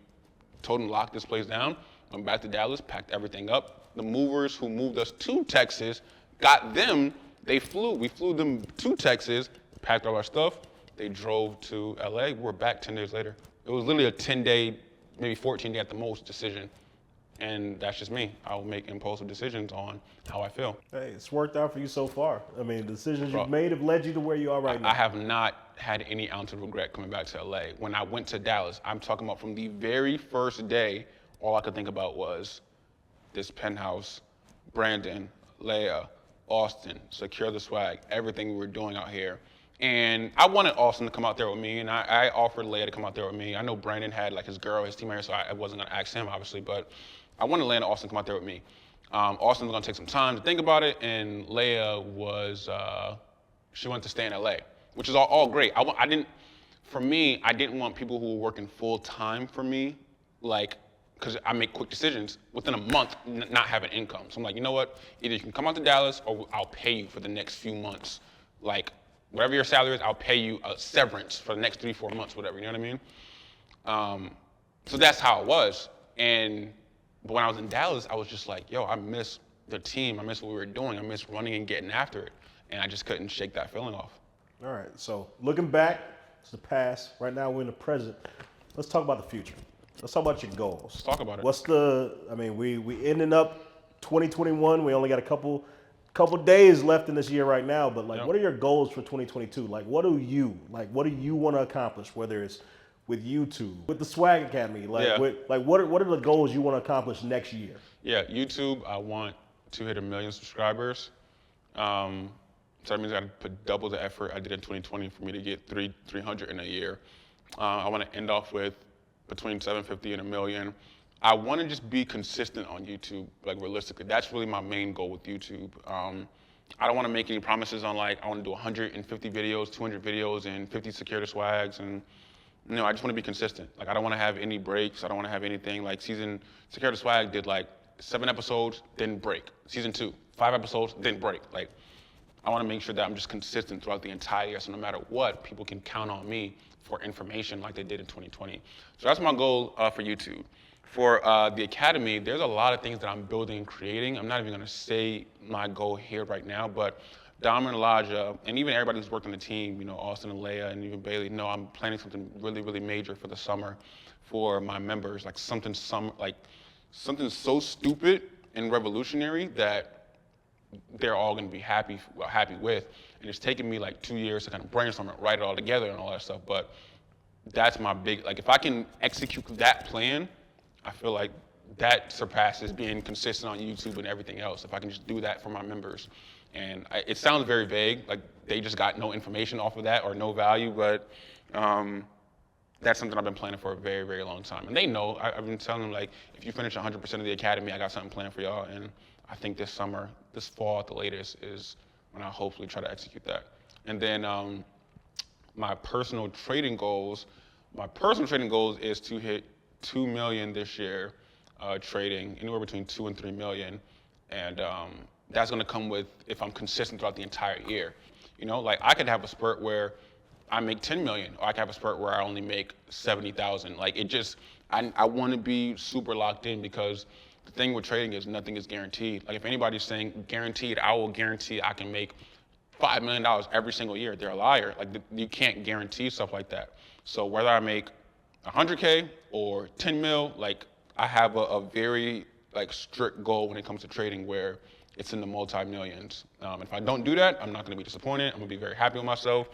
told them to lock this place down, went back to Dallas, packed everything up. The movers who moved us to Texas, got them, we flew them to Texas, packed all our stuff. They drove to LA. We were back 10 days later. It was literally a 10-day, maybe 14-day at the most decision. And that's just me. I will make impulsive decisions on how I feel. Hey, it's worked out for you so far. I mean, the decisions you've made have led you to where you are right now. I have not had any ounce of regret coming back to LA. When I went to Dallas, I'm talking about from the very first day, all I could think about was this penthouse, Brandon, Leia, Austin, Secure the Swag, everything we were doing out here. And I wanted Austin to come out there with me, and I offered Leia to come out there with me. I know Brandon had like his girl, his team here, so I wasn't gonna ask him, obviously, but I wanted Leia and Austin to come out there with me. Austin was gonna take some time to think about it, and Leia she wanted to stay in LA, which is all great. I didn't want people who were working full time for me, like, because I make quick decisions within a month, not having income. So I'm like, you know what? Either you can come out to Dallas or I'll pay you for the next few months. Like, whatever your salary is, I'll pay you a severance for the next 3-4 months, whatever, you know what I mean? So that's how it was. But when I was in Dallas, I was just like, yo, I miss the team. I miss what we were doing. I miss running and getting after it. And I just couldn't shake that feeling off. All right, so looking back, it's the past. Right now, we're in the present. Let's talk about the future. Let's talk about your goals. Let's talk about it. We ending up 2021. We only got a couple days left in this year right now, but like, What are your goals for 2022? Like, what do you want to accomplish, whether it's with YouTube, with the Swag Academy, what are the goals you want to accomplish next year? Yeah, YouTube, I want to hit 1 million subscribers. So that means I got to put double the effort I did in 2020 for me to get 300 in a year. I want to end off with between 750 and 1 million. I want to just be consistent on YouTube, like realistically. That's really my main goal with YouTube. I don't want to make any promises on like, I want to do 150 videos, 200 videos, and 50 security swags, and I just want to be consistent. Like, I don't want to have any breaks. I don't want to have anything. Like, security swag did like 7 episodes, didn't break. Season 2, 5 episodes, didn't break. Like, I want to make sure that I'm just consistent throughout the entire year, so no matter what, people can count on me for information like they did in 2020. So that's my goal for YouTube. For the Academy, there's a lot of things that I'm building and creating. I'm not even going to say my goal here right now, but Dom and Elijah, and even everybody who's worked on the team, Austin and Leia and even Bailey, know I'm planning something really, really major for the summer for my members, like something so stupid and revolutionary that they're all going to be happy with. And it's taken me like 2 years to kind of brainstorm it, write it all together and all that stuff. But that's my big, like if I can execute that plan, I feel like that surpasses being consistent on YouTube and everything else. If I can just do that for my members. And it sounds very vague, like they just got no information off of that or no value, but that's something I've been planning for a very, very long time. And they know, I've been telling them like, if you finish 100% of the Academy, I got something planned for y'all. And I think this fall at the latest is when I'll hopefully try to execute that. And then my personal trading goals is to hit 2 million this year trading, anywhere between 2 and 3 million. And that's gonna come with, if I'm consistent throughout the entire year. Like I could have a spurt where I make 10 million, or I could have a spurt where I only make 70,000. Like I wanna be super locked in, because the thing with trading is nothing is guaranteed. Like if anybody's saying guaranteed, I will guarantee I can make $5 million every single year, they're a liar. Like you can't guarantee stuff like that. So whether I make 100K or 10 mil, like I have a very like strict goal when it comes to trading where it's in the multi-millions. If I don't do that, I'm not gonna be disappointed. I'm gonna be very happy with myself.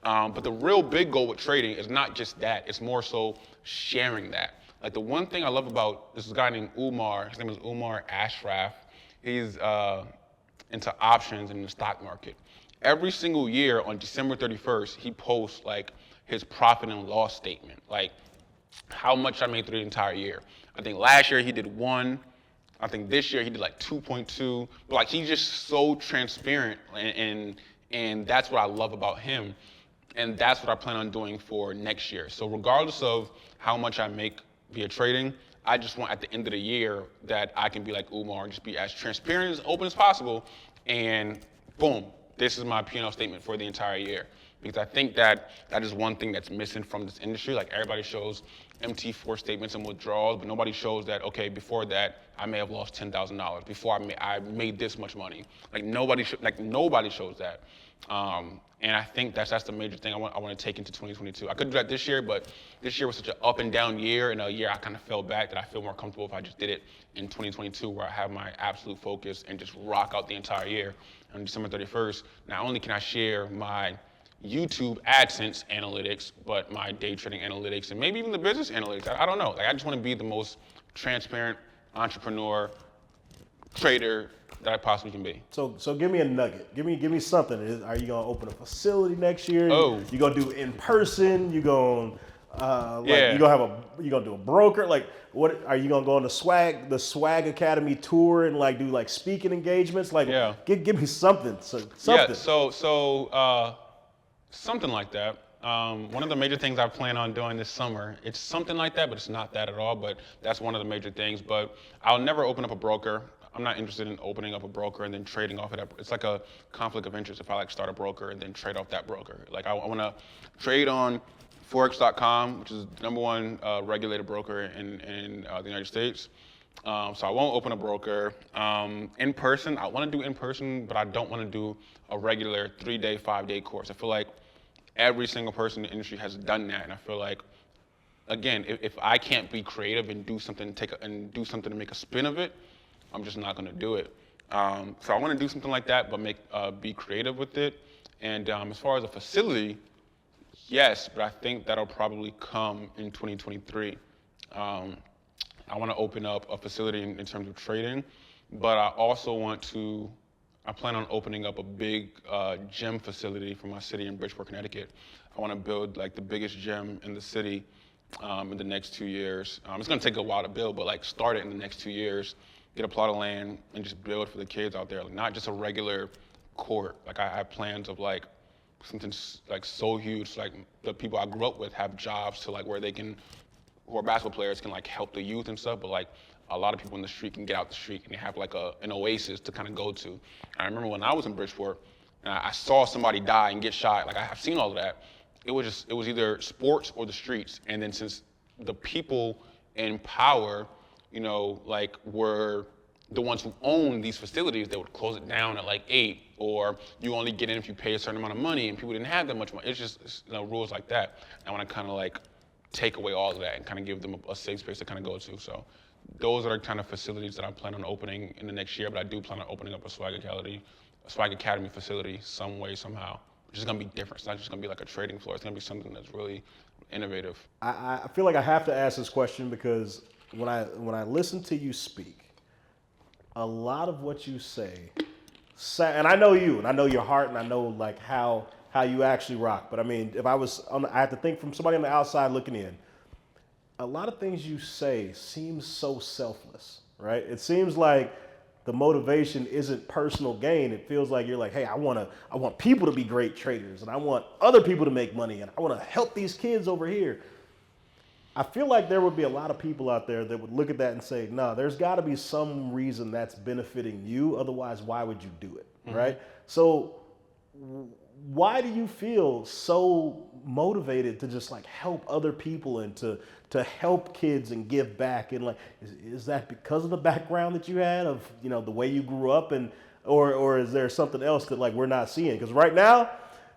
But the real big goal with trading is not just that, it's more so sharing that. Like the one thing I love about this guy named Umar, his name is Umar Ashraf. He's into options in the stock market. Every single year on December 31st, he posts like his profit and loss statement, like how much I made through the entire year. I think last year he did 1. I think this year he did like 2.2. But like he's just so transparent, and that's what I love about him. And that's what I plan on doing for next year. So regardless of how much I make via trading, I just want at the end of the year that I can be like Umar and just be as transparent as open as possible. And boom, this is my P&L statement for the entire year. Because I think that is one thing that's missing from this industry. Like everybody shows MT4 statements and withdrawals, but nobody shows that, okay, before that, I may have lost $10,000. Before I made this much money. Like nobody shows that. And I think that's the major thing I want to take into 2022. I could do that this year, but this year was such an up and down year, and a year I kind of fell back, that I feel more comfortable if I just did it in 2022, where I have my absolute focus and just rock out the entire year. On December 31st, not only can I share my YouTube AdSense analytics, but my day trading analytics, and maybe even the business analytics. I don't know. Like I just want to be the most transparent entrepreneur, trader that I possibly can be. So give me a nugget. Give me something. Are you gonna open a facility next year? Oh. You gonna do in person? You gonna Yeah. you gonna do a broker? Like what are you gonna go on the Swag Academy tour and like do like speaking engagements? Like Yeah. give me something. Something. Yeah. So something like that. One of the major things I plan on doing this summer, it's something like that, but it's not that at all. But that's one of the major things. But I'll never open up a broker. I'm not interested in opening up a broker and then trading off of that. It's like a conflict of interest if I like start a broker and then trade off that broker. Like I want to trade on Forex.com, which is the #1 regulated broker in the United States. So I won't open a broker. In person, I want to do in person, but I don't want to do a regular 3-day, 5-day course. I feel like every single person in the industry has done that, and I feel like, again, if I can't be creative and do something to make a spin of it, I'm just not going to do it. So I want to do something like that, but be creative with it. And as far as a facility, yes, but I think that'll probably come in 2023. I want to open up a facility in terms of trading, but I plan on opening up a big gym facility for my city in Bridgeport, Connecticut. I want to build like the biggest gym in the city in the next 2 years. It's gonna take a while to build, but like start it in the next 2 years, get a plot of land and just build for the kids out there. Like not just a regular court. Like I have plans of like something like so huge, like the people I grew up with have jobs to like where they can, who are basketball players can like help the youth and stuff, but like a lot of people in the street can get out the street and they have like an oasis to kind of go to. And I remember when I was in Bridgeport and I saw somebody die and get shot, like I've seen all of that. It was either sports or the streets. And then since the people in power, you know, like were the ones who own these facilities, they would close it down at like 8, or you only get in if you pay a certain amount of money, and people didn't have that much money. It's you know, rules like that. I want to kind of like take away all of that and kind of give them a safe space to kind of go to. So those are the kind of facilities that I plan on opening in the next year, but I do plan on opening up a Swag Academy facility some way, somehow. Which is gonna be different. It's not just gonna be like a trading floor. It's gonna be something that's really innovative. I feel like I have to ask this question because when I listen to you speak, a lot of what you say, and I know you, and I know your heart, and I know like how you actually rock. But I mean, if I have to think from somebody on the outside looking in, a lot of things you say seems so selfless, right? It seems like the motivation isn't personal gain. It feels like you're like, hey, I want people to be great traders, and I want other people to make money, and I want to help these kids over here. I feel like there would be a lot of people out there that would look at that and say, no, there's got to be some reason that's benefiting you. Otherwise, why would you do it, right? So why do you feel so motivated to just like help other people and to help kids and give back? And like, is that because of the background that you had of, you know, the way you grew up, and or is there something else that like we're not seeing? Because right now,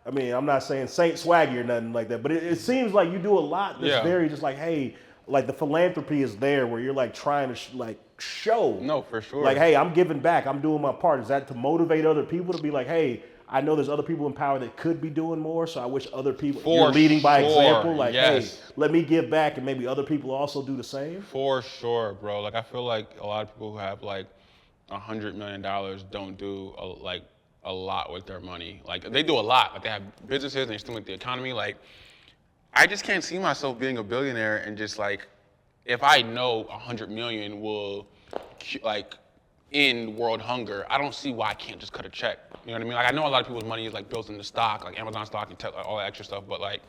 I mean, I'm not saying Saint Swaggy or nothing like that, but it seems like you do a lot that's very just like, hey, like the philanthropy is there where you're like trying to show. No, for sure. Like, hey, I'm giving back. I'm doing my part. Is that to motivate other people to be like, hey, I know there's other people in power that could be doing more, so I wish other people, you're leading by example. Like, hey, let me give back and maybe other people also do the same. For sure, bro. Like, I feel like a lot of people who have like $100 million don't do a lot with their money. Like, they do a lot. Like, they have businesses and they stimulate the economy. Like, I just can't see myself being a billionaire and just like, if I know 100 million will like end world hunger, I don't see why I can't just cut a check. You know what I mean? Like, I know a lot of people's money is like built into stock, like Amazon stock and all that extra stuff, but like,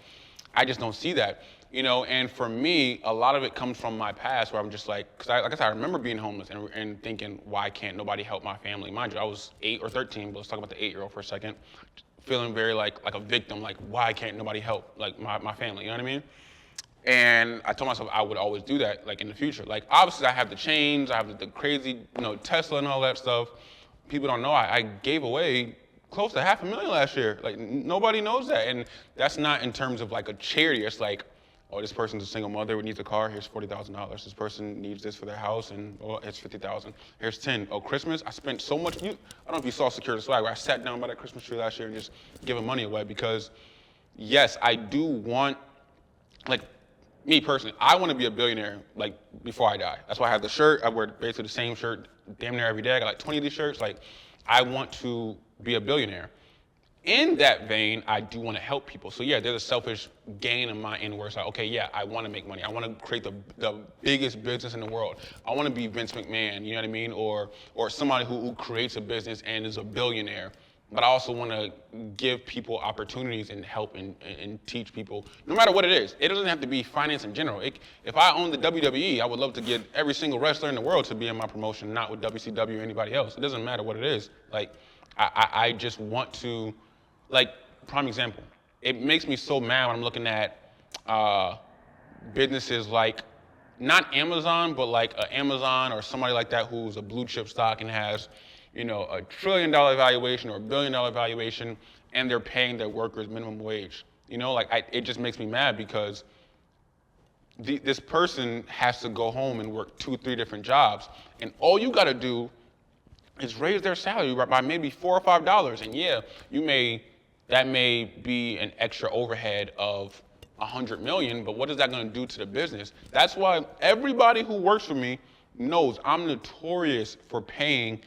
I just don't see that, you know? And for me, a lot of it comes from my past where I'm just like, cause like I said, I remember being homeless and thinking, why can't nobody help my family? Mind you, I was 8 or 13, but let's talk about the 8-year-old for a second. Feeling very like a victim, like why can't nobody help like my family, you know what I mean? And I told myself I would always do that, like in the future. Like obviously I have the chains, I have the crazy, you know, Tesla and all that stuff. People don't know I gave away close to $500,000 last year. Like nobody knows that. And that's not in terms of like a charity. It's like, oh, this person's a single mother who needs a car, here's $40,000. This person needs this for their house, and oh, it's $50,000. Here's 10. Oh, Christmas, I spent so much. I don't know if you saw Secure the Swag, where I sat down by that Christmas tree last year and just giving money away, because yes, I do want, like me personally, I want to be a billionaire like before I die. That's why I have the shirt. I wear basically the same shirt damn near every day. I got like 20 of these shirts. Like, I want to be a billionaire. In that vein, I do want to help people. So yeah, there's a selfish gain in my end where it's like, okay, yeah, I want to make money. I want to create the biggest business in the world. I want to be Vince McMahon, you know what I mean? Or somebody who creates a business and is a billionaire. But I also want to give people opportunities and help and teach people, no matter what it is. It doesn't have to be finance in general. If I owned the WWE, I would love to get every single wrestler in the world to be in my promotion, not with WCW or anybody else. It doesn't matter what it is. Like, I just want to, like, prime example. It makes me so mad when I'm looking at businesses like, not Amazon, but like Amazon or somebody like that who's a blue chip stock and has, you know, $1 trillion valuation or $1 billion valuation, and they're paying their workers minimum wage. You know, like it just makes me mad because this person has to go home and work 2-3 different jobs, and all you got to do is raise their salary by maybe $4 or $5. And yeah, that may be an extra overhead of 100 million, but what is that going to do to the business? That's why everybody who works for me knows I'm notorious for paying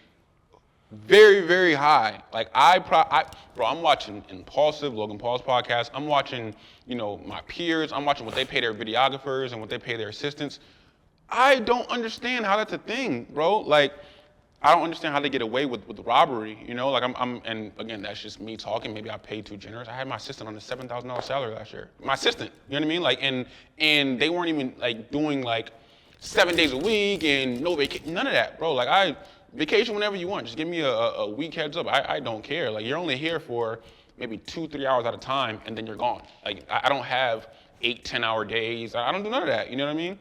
very, very high. Like bro, I'm watching Impulsive, Logan Paul's podcast. I'm watching, my peers. I'm watching what they pay their videographers and what they pay their assistants. I don't understand how that's a thing, bro. Like, I don't understand how they get away with robbery, Like and again, that's just me talking. Maybe I paid too generous. I had my assistant on a $7,000 salary last year. My assistant, you know what I mean? Like, and they weren't even like doing like 7 days a week and no vacation, none of that, bro. Like vacation whenever you want. Just give me a week heads up. I don't care. Like you're only here for maybe 2-3 hours at a time and then you're gone. Like I don't have 8-10-hour days. I don't do none of that. You know what I mean?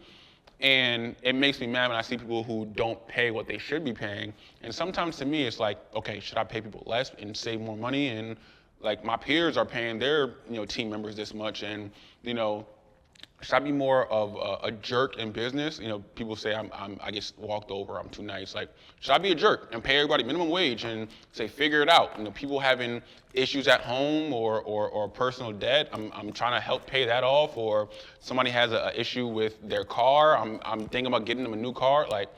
And it makes me mad when I see people who don't pay what they should be paying. And sometimes to me, it's like, okay, should I pay people less and save more money? And like my peers are paying their, team members this much. And, should I be more of a jerk in business? People say I get walked over, I'm too nice. Like, should I be a jerk and pay everybody minimum wage and say, figure it out? People having issues at home or personal debt, I'm trying to help pay that off. Or somebody has an issue with their car, I'm thinking about getting them a new car. Like,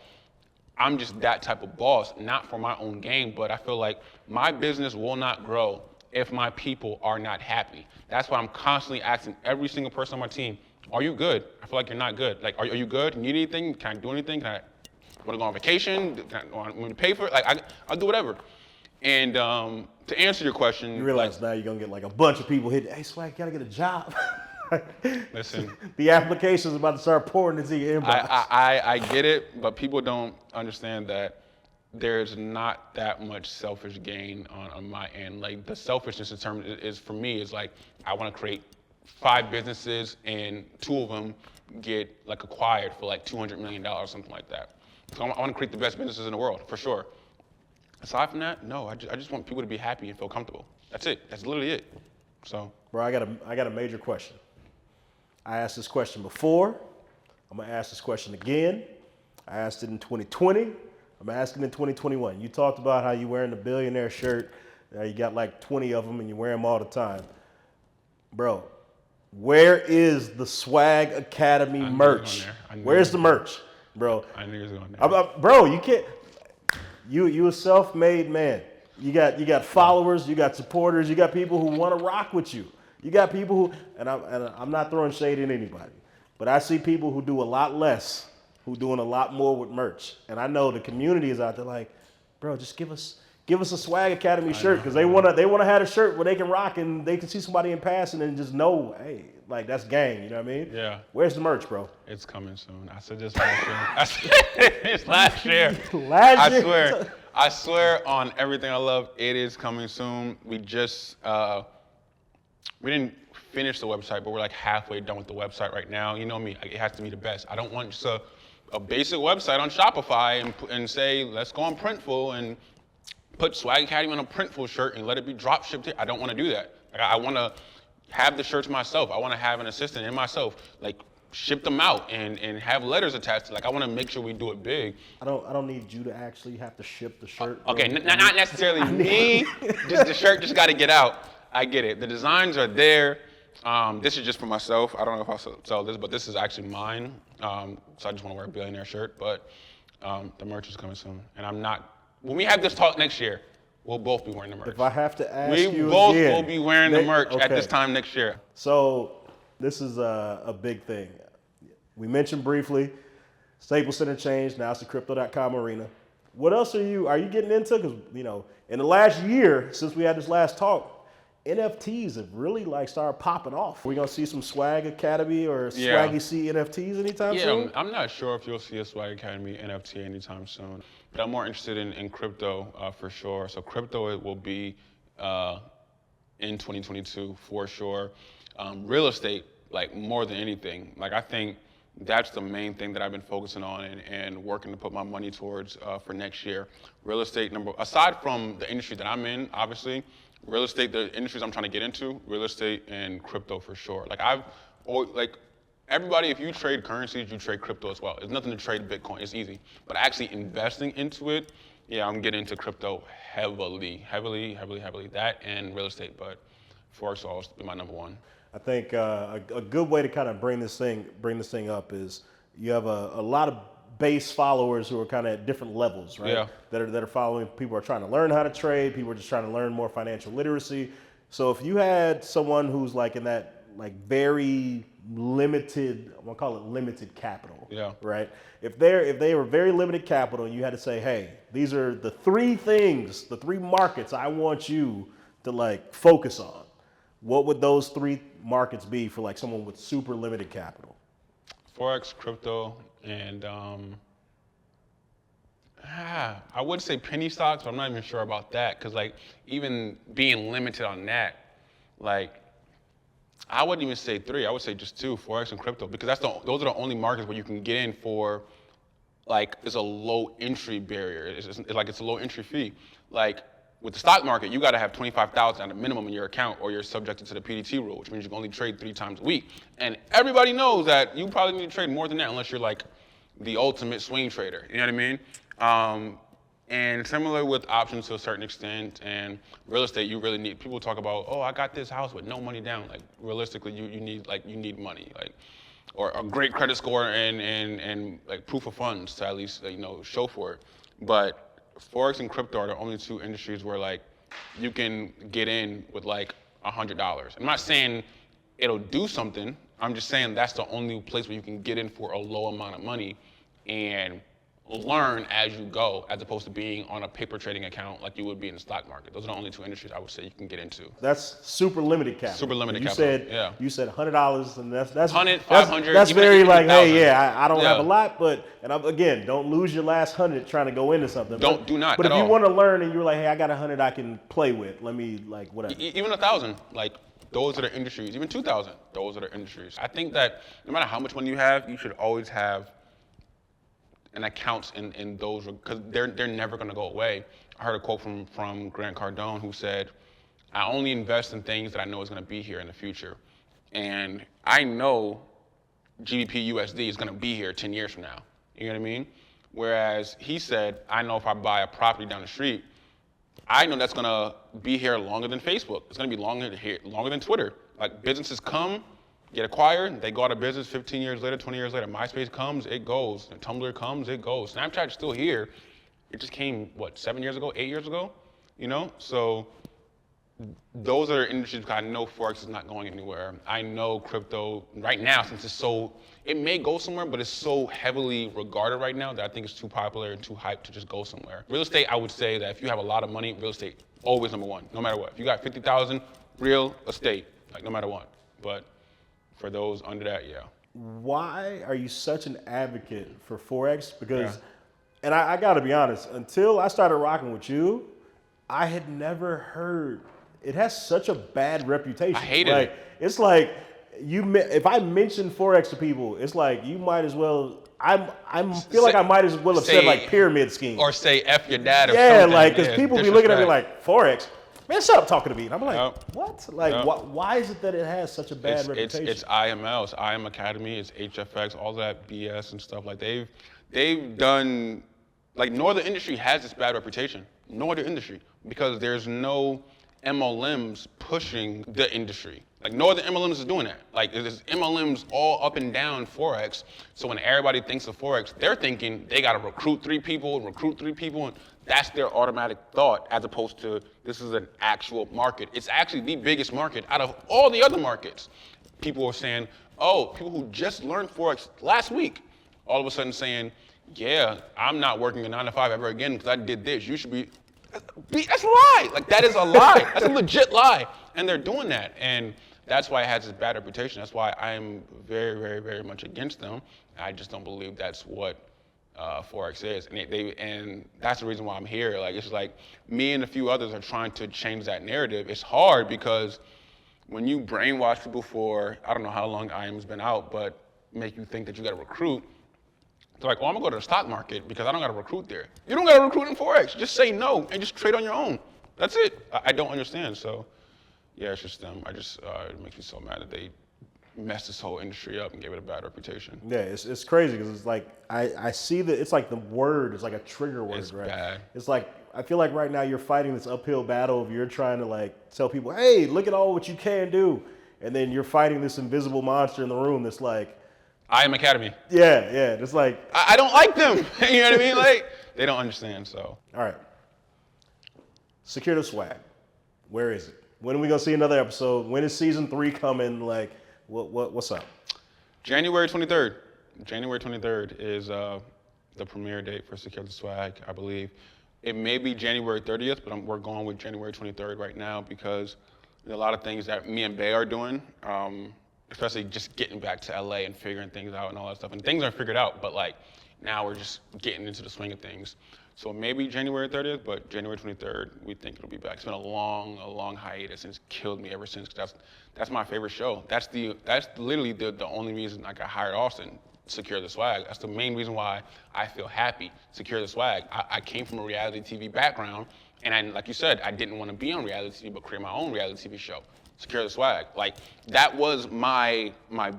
I'm just that type of boss, not for my own gain, but I feel like my business will not grow if my people are not happy. That's why I'm constantly asking every single person on my team, are you good? I feel like you're not good. Like, are you good? Need anything? Can I do anything? Want to go on vacation? Want me to pay for it? Like, I'll do whatever. And to answer your question, You realize now you're gonna get like a bunch of people hitting, hey Swag, gotta get a job. listen, The application's about to start pouring into your inbox. I get it, but people don't understand that there's not that much selfish gain on my end. Like the selfishness in terms is for me is like I want to create 5 businesses and 2 of them get like acquired for like $200 million, something like that. So I want to create the best businesses in the world, for sure. Aside from that, no, I just want people to be happy and feel comfortable. That's it. That's literally it. So, Bro, I got a major question. I asked this question before. I'm gonna ask this question again. I asked it in 2020. I'm asking in 2021. You talked about how you wearing the billionaire shirt. You got like 20 of them and you wear them all the time. Bro, where is the Swag Academy merch? Where's the merch, bro? I knew he was going there. Bro, you can't. You a self-made man. You got followers. You got supporters. You got people who want to rock with you. You got people who, and I'm not throwing shade at anybody, but I see people who do a lot less, who doing a lot more with merch. And I know the community is out there like, bro, just give us a Swag Academy shirt because they wanna have a shirt where they can rock and they can see somebody in passing and just know, hey, like that's gang. You know what I mean? Yeah. Where's the merch, bro? It's coming soon. I said this last year. It's last year. Last year. I swear on everything I love, it is coming soon. We just, we didn't finish the website, but we're like halfway done with the website right now. You know me, it has to be the best. I don't want just a basic website on Shopify and say, let's go on Printful and put Swag Academy on a Printful shirt and let it be drop shipped here. I don't want to do that. Like, I want to have the shirts myself. I want to have an assistant and myself, like ship them out and have letters attached to. Like I want to make sure we do it big. I don't need you to actually have to ship the shirt. Okay, not necessarily me. Just the shirt just got to get out. I get it. The designs are there. This is just for myself. I don't know if I'll sell this, but this is actually mine. So I just want to wear a billionaire shirt. But the merch is coming soon, and I'm not. When we have this talk next year, we'll both be wearing the merch. If I have to ask we you both again, will be wearing the merch at this time next year. So this is a big thing. We mentioned briefly Staples Center change. Now it's the Crypto.com arena. What else are you getting into? Because in the last year since we had this last talk, NFTs have really started popping off. Are we gonna see some Swag Academy or Swaggy C NFTs anytime soon? I'm not sure if you'll see a Swag Academy NFT anytime soon, but I'm more interested in crypto for sure. So crypto it will be in 2022 for sure. Real estate, like more than anything, like I think that's the main thing that I've been focusing on and working to put my money towards for next year. Real estate aside from the industry that I'm in, obviously. Real estate, the industries I'm trying to get into, real estate and crypto for sure. Everybody, if you trade currencies, you trade crypto as well. It's nothing to trade Bitcoin, it's easy. But actually investing into it, yeah, I'm getting into crypto heavily. That and real estate, but Forex will always be my number one. I think a good way to kind of bring this thing up is you have a lot of base followers who are kind of at different levels, right? Yeah. That are following. People are trying to learn how to trade. People are just trying to learn more financial literacy. So if you had someone who's like in that like very limited, I'm gonna call it limited capital, Yeah. right? If they were very limited capital and you had to say, hey, these are the three things, the three markets I want you to like focus on, what would those three markets be for like someone with super limited capital? Forex, crypto, and I would say penny stocks, but I'm not even sure about that because like even being limited on that, like I wouldn't even say three. I would say just two, Forex and crypto, because those are the only markets where you can get in for like it's a low entry barrier. It's a low entry fee. Like with the stock market, you got to have 25,000 at a minimum in your account, or you're subjected to the PDT rule, which means you can only trade 3 times a week. And everybody knows that you probably need to trade more than that unless you're like the ultimate swing trader. You know what I mean? And similar with options to a certain extent, and real estate, you really need. People talk about, oh, I got this house with no money down. Like realistically, you need money, like, or a great credit score and like proof of funds to at least show for it. But Forex and crypto are the only two industries where like you can get in with like $100. I'm not saying it'll do something. I'm just saying that's the only place where you can get in for a low amount of money and learn as you go, as opposed to being on a paper trading account like you would be in the stock market. Those are the only two industries I would say you can get into. That's super limited capital. Super limited you capital. Said, you said $100, and that's 100, 500. That's very even like, 1,000. hey, yeah, I don't have a Yeah. lot, but again, don't lose your last 100 trying to go into something. Do not. But at if you all. want to learn and you're like, hey, I got 100 I can play with. Let me like whatever. Even 1,000, like those are the industries. Even 2,000, those are the industries. I think that no matter how much money you have, you should always have an account in those, because they're never going to go away. I heard a quote from Grant Cardone who said, I only invest in things that I know is going to be here in the future. And I know GBP USD is going to be here 10 years from now. You know what I mean? Whereas he said, I know if I buy a property down the street, I know that's going to be here longer than Facebook. It's going to be longer than Twitter. Like businesses come, get acquired, they go out of business 15 years later, 20 years later. MySpace comes, it goes. And Tumblr comes, it goes. Snapchat's still here. It just came, 7 years ago, 8 years ago? So those are industries I know Forex is not going anywhere. I know crypto right now, since it may go somewhere, but it's so heavily regarded right now that I think it's too popular and too hyped to just go somewhere. Real estate, I would say that if you have a lot of money, real estate, always number one, no matter what. If you got 50,000, real estate, like no matter what. But for those under that, yeah. Why are you such an advocate for Forex? Because, and I got to be honest, until I started rocking with you, I had never heard. It has such a bad reputation. I hated it. It's like if I mention Forex to people, it's like you might as well. I feel like I might as well have said like pyramid scheme or say F your dad or something. Yeah, like because people be looking at me like Forex. Man, shut up talking to me. And I'm like, what? Like, why is it that it has such a bad reputation? It's IML, it's IM Academy, it's HFX, all that BS and stuff. Like they've done, like Northern industry has this bad reputation. Northern industry, because there's no MLMs pushing the industry. Like no other MLMs is doing that. Like there's MLMs all up and down Forex. So when everybody thinks of Forex, they're thinking they gotta recruit three people, and that's their automatic thought, as opposed to this is an actual market. It's actually the biggest market out of all the other markets. People are saying, people who just learned Forex last week, all of a sudden saying, yeah, I'm not working a 9 to 5 ever again because I did this. You should be. That's a lie. Like that is a lie. That's a legit lie. And they're doing that. And that's why it has this bad reputation. That's why I'm very, very, very much against them. I just don't believe that's what Forex is. And that's the reason why I'm here. Like it's like me and a few others are trying to change that narrative. It's hard because when you brainwash people for, I don't know how long IM's been out, but make you think that you got to recruit. They're like, I'm gonna go to the stock market because I don't gotta recruit there. You don't gotta recruit in Forex. Just say no and just trade on your own. That's it. I don't understand. So, yeah, it's just them. It makes me so mad that they messed this whole industry up and gave it a bad reputation. Yeah, it's crazy because it's like I see that it's like the word is like a trigger word, It's right? bad. It's like I feel like right now you're fighting this uphill battle of you're trying to like tell people, hey, look at all what you can do, and then you're fighting this invisible monster in the room that's like I Am Academy. Yeah. Just like, I don't like them. You know what I mean? Like, they don't understand, so. all right. Secure the Swag. Where is it? When are we gonna see another episode? When is season 3 coming? Like, what's up? January 23rd. January 23rd is the premiere date for Secure the Swag, I believe. It may be January 30th, but we're going with January 23rd right now because there's a lot of things that me and Bay are doing, especially just getting back to LA and figuring things out and all that stuff. And things aren't figured out, but like now we're just getting into the swing of things. So maybe January 30th, but January 23rd, we think it'll be back. It's been a long hiatus, and it's killed me ever since. That's my favorite show. That's literally the only reason I got hired Austin. Secure the Swag. That's the main reason why I feel happy. Secure the Swag. I came from a reality TV background, and like you said, I didn't want to be on reality TV, but create my own reality TV show. Secure the Swag. Like that was my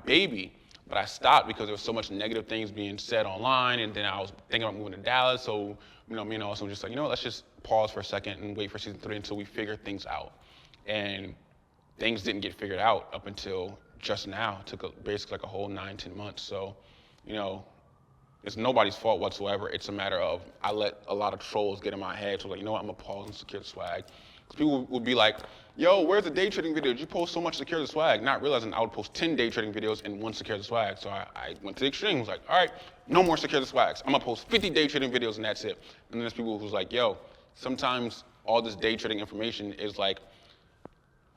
baby, but I stopped because there was so much negative things being said online, and then I was thinking about moving to Dallas. So me and Austin were just like, let's just pause for a second and wait for season 3 until we figure things out. And things didn't get figured out up until just now. It took basically like a whole 9-10 months. So. It's nobody's fault whatsoever. It's a matter of I let a lot of trolls get in my head. So like, I'm gonna pause and secure the swag. Because people would be like, yo, where's the day trading video? Did you post so much secure the swag? Not realizing I would post 10 day trading videos and 1 secure the swag. So I went to the extreme. Was like, all right, no more secure the swags. I'm gonna post 50 day trading videos and that's it. And then there's people who's like, yo, sometimes all this day trading information is like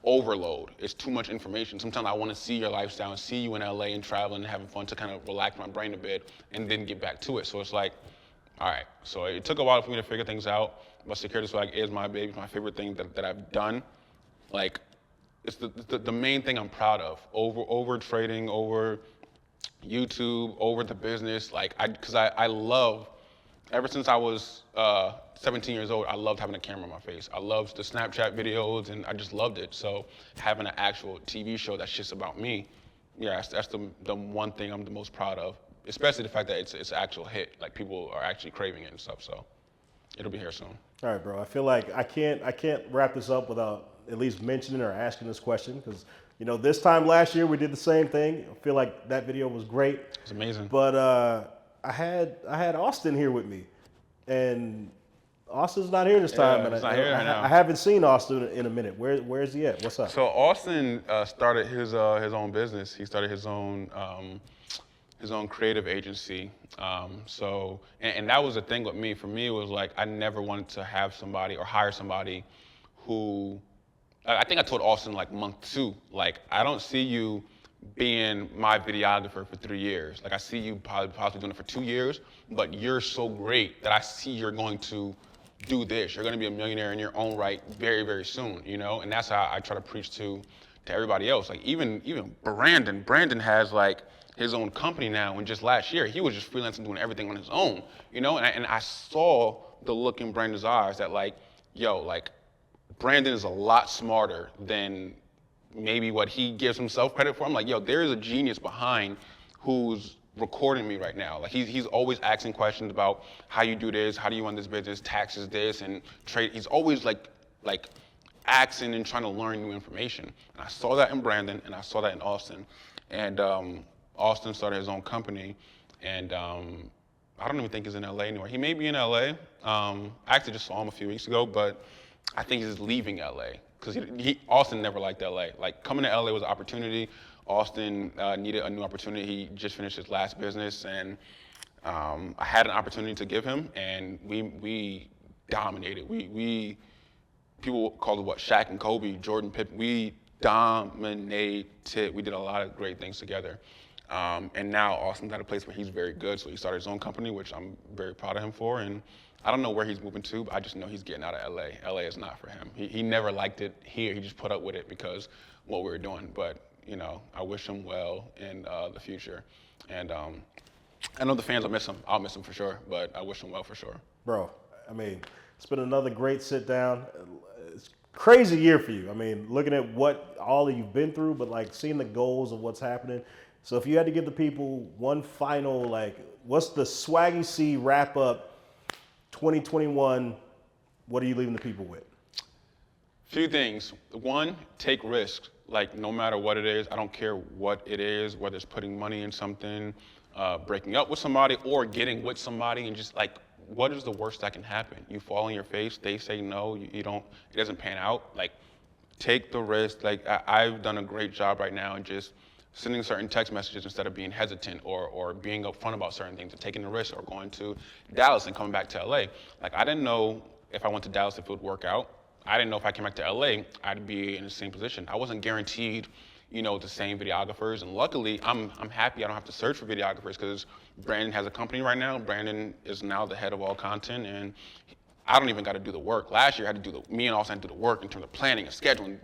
overload. It's too much information. Sometimes I want to see your lifestyle and see you in LA and traveling and having fun to kind of relax my brain a bit and then get back to it. So it's like, all right. So it took a while for me to figure things out, but Secure the Swag is my baby, my favorite thing that I've done. Like, it's the main thing I'm proud of. Over trading, over YouTube, over the business. Like, because I love, ever since I was 17 years old, I loved having a camera on my face. I loved the Snapchat videos, and I just loved it. So having an actual TV show that's just about me, yeah, that's the one thing I'm the most proud of. Especially the fact that it's an actual hit. Like people are actually craving it and stuff. So it'll be here soon. All right, bro. I feel like I can't wrap this up without at least mentioning or asking this question because this time last year we did the same thing. I feel like that video was great. It's amazing. But I had Austin here with me, and Austin's not here this time. Yeah, he's not here right now. I haven't seen Austin in a minute. Where's he at? What's up? So Austin started his own business. He started his own creative agency. And that was the thing with me. For me, it was like I never wanted to have somebody or hire somebody who. I think I told Austin like month 2, like I don't see you being my videographer for 3 years. Like I see you possibly doing it for 2 years, but you're so great that I see you're going to do this. You're going to be a millionaire in your own right very, very soon, And that's how I try to preach to everybody else. Like even Brandon has like his own company now, and just last year he was just freelancing doing everything on his own, And I saw the look in Brandon's eyes that like, Brandon is a lot smarter than maybe what he gives himself credit for. I'm like, there is a genius behind who's recording me right now. Like he's always asking questions about how you do this, how do you run this business, taxes this, and trade. He's always like asking and trying to learn new information. And I saw that in Brandon, and I saw that in Austin. And Austin started his own company, and I don't even think he's in LA anymore. He may be in LA. I actually just saw him a few weeks ago, but I think he's leaving LA because Austin never liked LA. Like coming to LA was an opportunity. Austin needed a new opportunity. He just finished his last business, and I had an opportunity to give him, and we dominated. We people call it what, Shaq and Kobe, Jordan, Pippen. We dominated. We did a lot of great things together. And now Austin's at a place where he's very good, so he started his own company, which I'm very proud of him for. And I don't know where he's moving to, but I just know he's getting out of LA. LA is not for him. He never liked it here. He just put up with it because what we were doing. But I wish him well in the future. And I know the fans will miss him. I'll miss him for sure, but I wish him well for sure. Bro, I mean, it's been another great sit down. It's a crazy year for you. I mean, looking at what all that you've been through, but like seeing the goals of what's happening. So if you had to give the people one final, like, what's the Swaggy C wrap up 2021, what are you leaving the people with? Few things. One, take risks. Like, no matter what it is, I don't care what it is, whether it's putting money in something, breaking up with somebody, or getting with somebody, and just like, what is the worst that can happen? You fall on your face, they say no, you don't, it doesn't pan out. Like, take the risk. Like, I've done a great job right now in just sending certain text messages instead of being hesitant or being upfront about certain things, and taking the risk, or going to Dallas and coming back to LA. Like, I didn't know if I went to Dallas if it would work out. I didn't know if I came back to LA, I'd be in the same position. I wasn't guaranteed, you know, the same videographers. And luckily, I'm happy I don't have to search for videographers, because Brandon has a company right now. Brandon is now the head of all content, and I don't even got to do the work. Last year, I had to do me and Austin had to do the work in terms of planning and scheduling.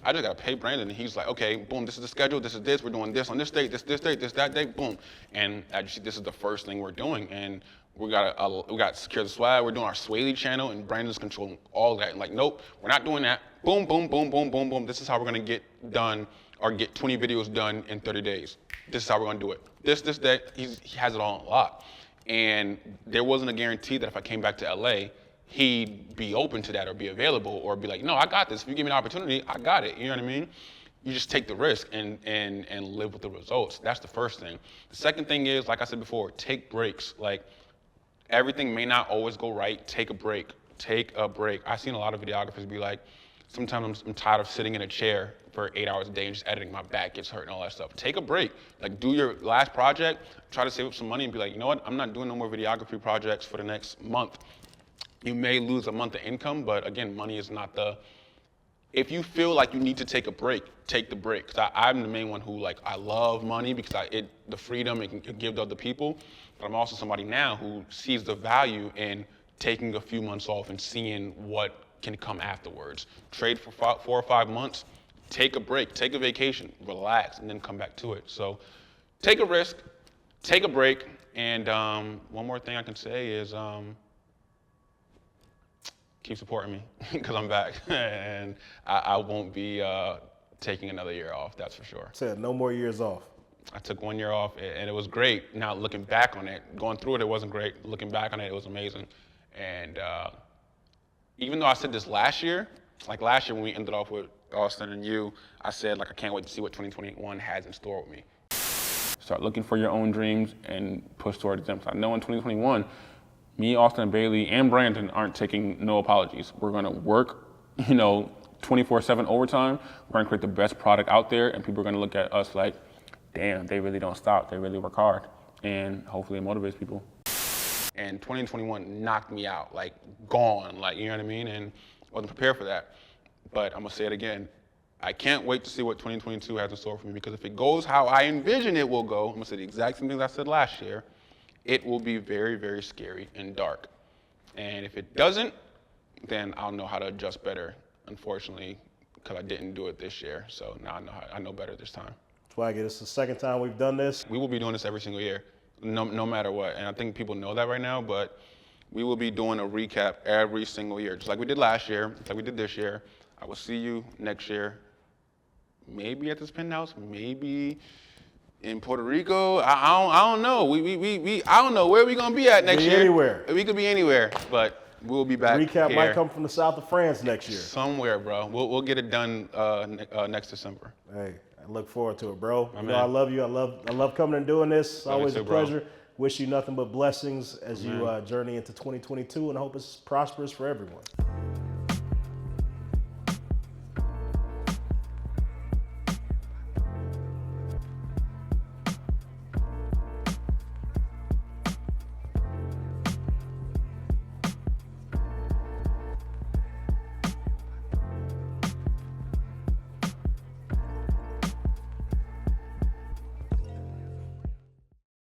I just got to pay Brandon, and he's like, okay, boom, this is the schedule, this is this, we're doing this on this date, this date, this that date, boom. And actually, this is the first thing we're doing, and we got Secure the Swag, we're doing our Swaggy channel, and Brandon's controlling all that. And like, nope, we're not doing that. Boom, boom, boom, boom, boom, boom. This is how we're gonna get done, or get 20 videos done in 30 days. This is how we're gonna do it. This, that, he has it all on lock. And there wasn't a guarantee that if I came back to LA, he'd be open to that, or be available, or be like, no, I got this. If you give me an opportunity, I got it. You know what I mean? You just take the risk and live with the results. That's the first thing. The second thing is, like I said before, take breaks. Like, everything may not always go right. Take a break. Take a break. I've seen a lot of videographers be like, sometimes I'm tired of sitting in a chair for 8 hours a day and just editing. My back gets hurt and all that stuff. Take a break. Like, do your last project, try to save up some money and be like, you know what? I'm not doing no more videography projects for the next month. You may lose a month of income, but again, money is not the, if you feel like you need to take a break, take the break. Because I'm the main one who, like, I love money because the freedom it can give to other people. But I'm also somebody now who sees the value in taking a few months off and seeing what can come afterwards. Trade for 4 or 5 months, take a break, take a vacation, relax, and then come back to it. So take a risk, take a break, and one more thing I can say is keep supporting me, because I'm back, and I won't be taking another year off, that's for sure. Said no more years off. I took 1 year off, and it was great. Now, looking back on it, going through it, it wasn't great. Looking back on it, it was amazing. And even though I said this last year, like last year when we ended off with Austin and you, I said, like, I can't wait to see what 2021 has in store with me. Start looking for your own dreams and push towards them. So I know in 2021, me, Austin, Bailey, and Brandon aren't taking no apologies. We're gonna work, 24/7 overtime. We're gonna create the best product out there, and people are gonna look at us like, damn, they really don't stop. They really work hard. And hopefully it motivates people. And 2021 knocked me out, like, gone, like, you know what I mean? And I wasn't prepared for that. But I'm gonna say it again. I can't wait to see what 2022 has in store for me, because if it goes how I envision it will go, I'm gonna say the exact same things I said last year, it will be very, very scary and dark. And if it doesn't, then I'll know how to adjust better, unfortunately, because I didn't do it this year. So now I know better this time. Swaggy, this is the second time we've done this. We will be doing this every single year, no matter what. And I think people know that right now, but we will be doing a recap every single year, just like we did last year, just like we did this year. I will see you next year, maybe at this penthouse, maybe in Puerto Rico. I don't know. I don't know where we gonna be at next year. Anywhere. We could be anywhere, but we'll be back. Recap here. might come from the south of France next year. Somewhere, bro. We'll get it done next December. Hey, I look forward to it, bro. My You man. know I love you. I love coming and doing this. It's Love you always too, a bro. pleasure. Wish you nothing but blessings as you journey into 2022, and I hope it's prosperous for everyone.